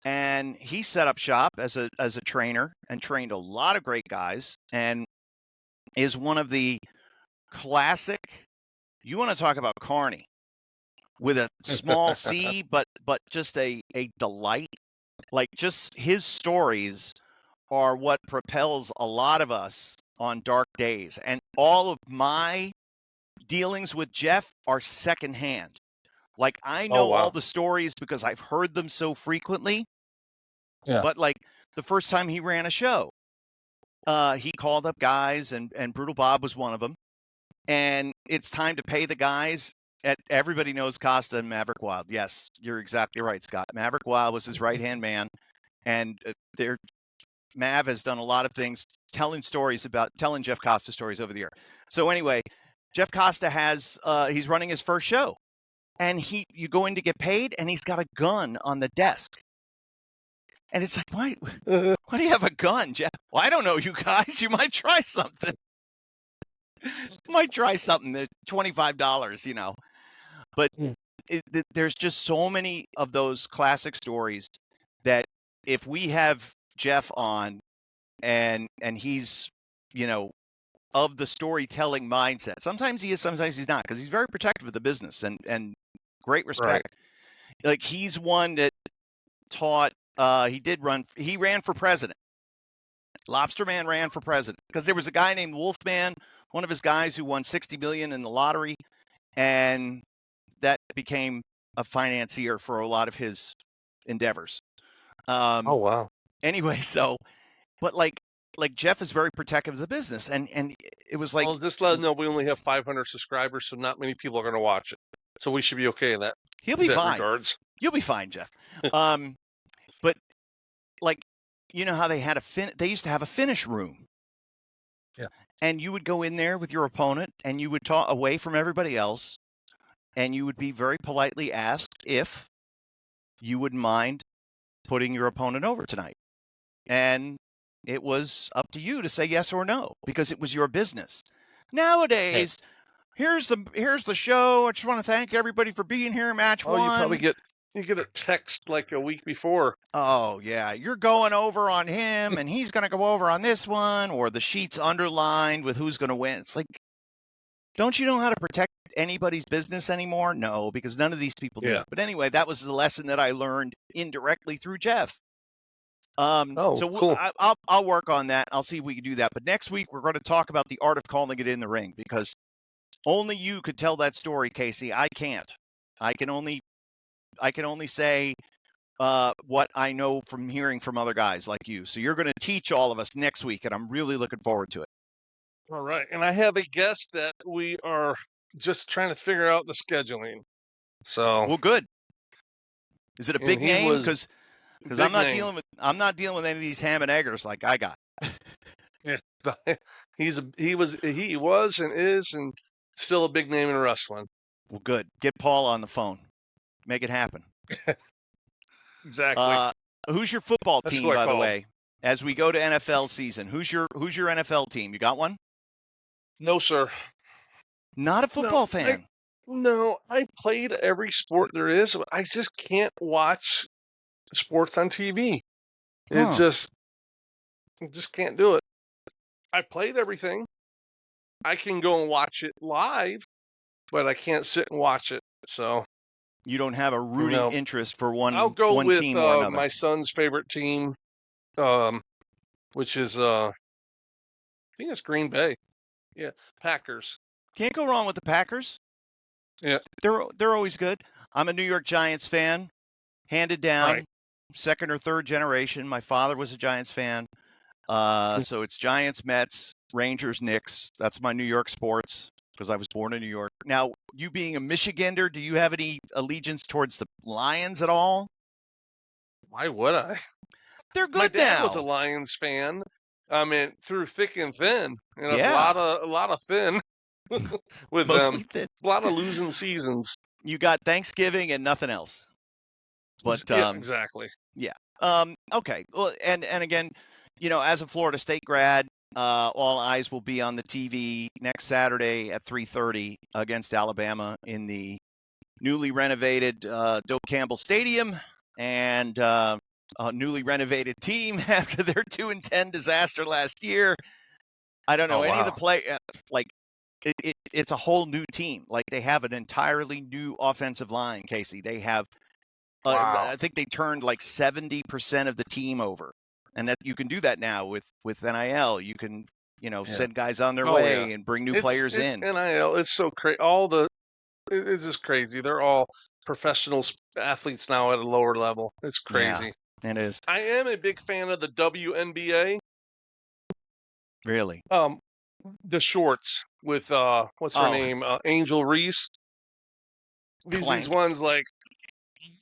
And he set up shop as a trainer and trained a lot of great guys, and is one of the classic. You want to talk about Carney with a small C, but just a delight. Like, just his stories are what propels a lot of us on dark days. And all of my dealings with Jeff are secondhand. Like, I know all the stories because I've heard them so frequently. Yeah. But like the first time he ran a show, he called up guys, and Brutal Bob was one of them. And it's time to pay the guys. Everybody knows Costa and Maverick Wild. Yes, you're exactly right, Scott. Maverick Wild was his right-hand man. And Mav has done a lot of things, telling Jeff Costa stories over the year. So anyway, Jeff Costa he's running his first show. And you go in to get paid, and he's got a gun on the desk. And it's like, why do you have a gun, Jeff? Well, I don't know, you guys. You might try something. They're $25, But there's just so many of those classic stories that if we have Jeff on and he's, of the storytelling mindset, sometimes he is, sometimes he's not, because he's very protective of the business and great respect. Right. Like, he's one that taught. He ran for president. Lobster Man ran for president because there was a guy named Wolfman, one of his guys, who won $60 million in the lottery, and that became a financier for a lot of his endeavors. Anyway, but like Jeff is very protective of the business, and it was like, well, just let him know we only have 500 subscribers, so not many people are going to watch it. So we should be okay in that. He'll be fine. Regards. You'll be fine, Jeff. But like, how they used to have a finish room. Yeah. And you would go in there with your opponent, and you would talk away from everybody else, and you would be very politely asked if you wouldn't mind putting your opponent over tonight. And it was up to you to say yes or no, because it was your business. Nowadays, here's the show. I just want to thank everybody for being here. Match one. You probably get a text like a week before. Oh, yeah. You're going over on him, and he's going to go over on this one, or the sheet's underlined with who's going to win. It's like, don't you know how to protect anybody's business anymore? No, because none of these people do. But anyway, that was the lesson that I learned indirectly through Jeff. Cool. I'll work on that. I'll see if we can do that. But next week, we're going to talk about the art of calling it in the ring, because only you could tell that story, Casey. I can't. I can only say what I know from hearing from other guys like you. So you're going to teach all of us next week, and I'm really looking forward to it. All right. And I have a guest that we are just trying to figure out the scheduling. So, well, good. Is it a big name? Because I'm not dealing with any of these ham and eggers like I got. Yeah. He was and is and still a big name in wrestling. Well, good. Get Paul on the phone. Make it happen. Exactly. Who's your football team, by the way, as we go to NFL season? Who's your NFL team? You got one? No, sir. Not a football fan. I played every sport there is. I just can't watch sports on TV. I just can't do it. I played everything. I can go and watch it live, but I can't sit and watch it. So you don't have a rooting interest for one. I'll go one with team or another. My son's favorite team, which is I think it's Green Bay. Yeah, Packers. Can't go wrong with the Packers. Yeah, they're always good. I'm a New York Giants fan, handed down, second or third generation. My father was a Giants fan, so it's Giants, Mets, Rangers, Knicks. That's my New York sports because I was born in New York. Now, you being a Michigander, do you have any allegiance towards the Lions at all? Why would I? They're good My dad was a now. Lions fan. I mean, through thick and thin, and a Yeah. lot of thin with Mostly them. thin. A lot of losing seasons. You got Thanksgiving and nothing else. But yeah, exactly. Yeah. Okay. Well, and again, as a Florida State grad, all eyes will be on the TV next Saturday at 3:30 against Alabama in the newly renovated Doak Campbell Stadium, and a newly renovated team after their 2-10 disaster last year. I don't know any of the play. Like it's a whole new team. Like they have an entirely new offensive line, Casey. They have. I think they turned like 70% of the team over, and that you can do that now with NIL. You can send guys on their way and bring new players in. NIL, it's so crazy. It's just crazy. They're all professional athletes now at a lower level. It's crazy. Yeah, it is. I am a big fan of the WNBA. Really? The shorts with what's her name? Angel Reese. These ones like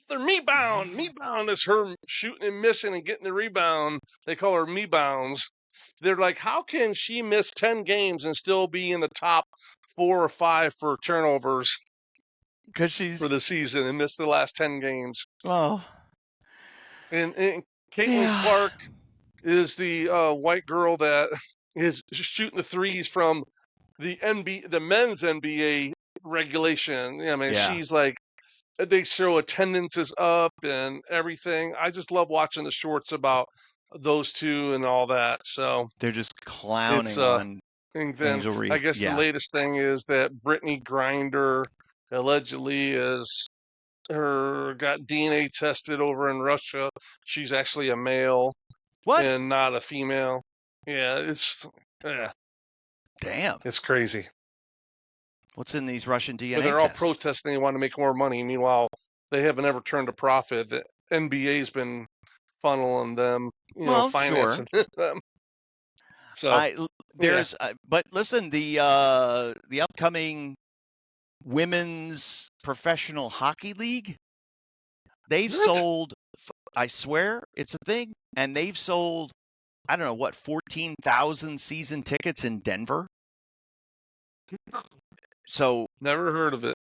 they're me-bound. Me-bound is her shooting and missing and getting the rebound. They call her me-bounds. They're like, how can she miss 10 games and still be in the top 4 or 5 for turnovers? Because she's for the season and miss the last 10 games. Oh. And Caitlin Clark is the white girl that is shooting the threes from the men's NBA regulation. I mean, she's like, they show attendance is up and everything. I just love watching the shorts about those two and all that. So they're just clowning on Angel Reese. I guess the latest thing is that Brittany Griner allegedly got DNA tested over in Russia. She's actually a male. What? And not a female. Yeah, Damn. It's crazy. What's in these Russian DNA But they're tests? all protesting. They want to make more money. Meanwhile, they haven't ever turned a profit. The NBA's been funneling them, financing them. So but listen, the upcoming women's professional hockey league, they've sold, I swear it's a thing, and they've sold, I don't know what, 14,000 season tickets in Denver. So never heard of it.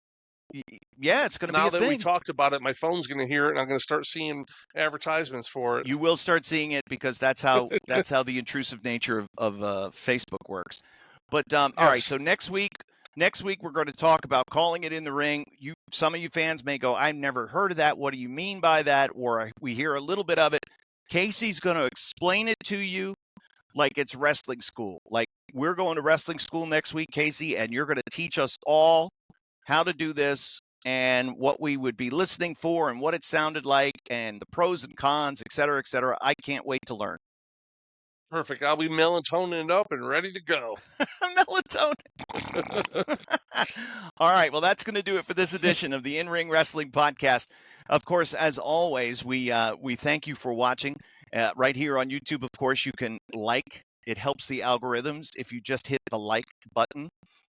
Yeah, it's going to be a thing. Now that we talked about it, my phone's going to hear it, and I'm going to start seeing advertisements for it. You will start seeing it because that's how the intrusive nature of Facebook works. But all right, so next week we're going to talk about calling it in the ring. Some of you fans may go, I've never heard of that. What do you mean by that? Or we hear a little bit of it. Casey's going to explain it to you like it's wrestling school. Like we're going to wrestling school next week, Casey, and you're going to teach us all how to do this and what we would be listening for and what it sounded like and the pros and cons, et cetera, et cetera. I can't wait to learn. Perfect. I'll be melatonin up and ready to go. Melatonin. All right. Well, that's going to do it for this edition of the In-Ring Wrestling Podcast. Of course, as always, we thank you for watching right here on YouTube. Of course, you can like. It helps the algorithms if you just hit the like button.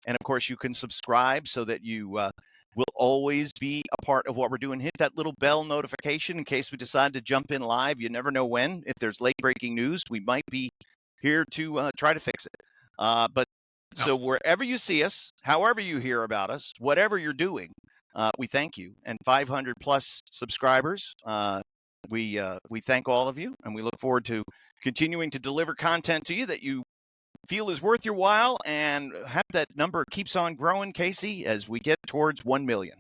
And, of course, you can subscribe so that you will always be a part of what we're doing. Hit that little bell notification in case we decide to jump in live. You never know when. If there's late-breaking news, we might be here to try to fix it. So wherever you see us, however you hear about us, whatever you're doing, we thank you. And 500-plus subscribers, we thank all of you, and we look forward to continuing to deliver content to you that you feel is worth your while, and have that number keeps on growing, Casey, as we get towards 1 million.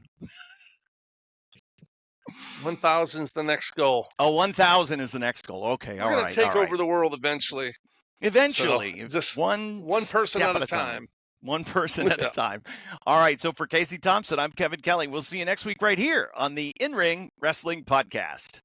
1,000 is the next goal. Oh, 1,000 is the next goal. Okay, all right. We're going to take over the world eventually. Eventually. So just one person at a time. One person at a time. All right, so for Casey Thompson, I'm Kevin Kelly. We'll see you next week right here on the In-Ring Wrestling Podcast.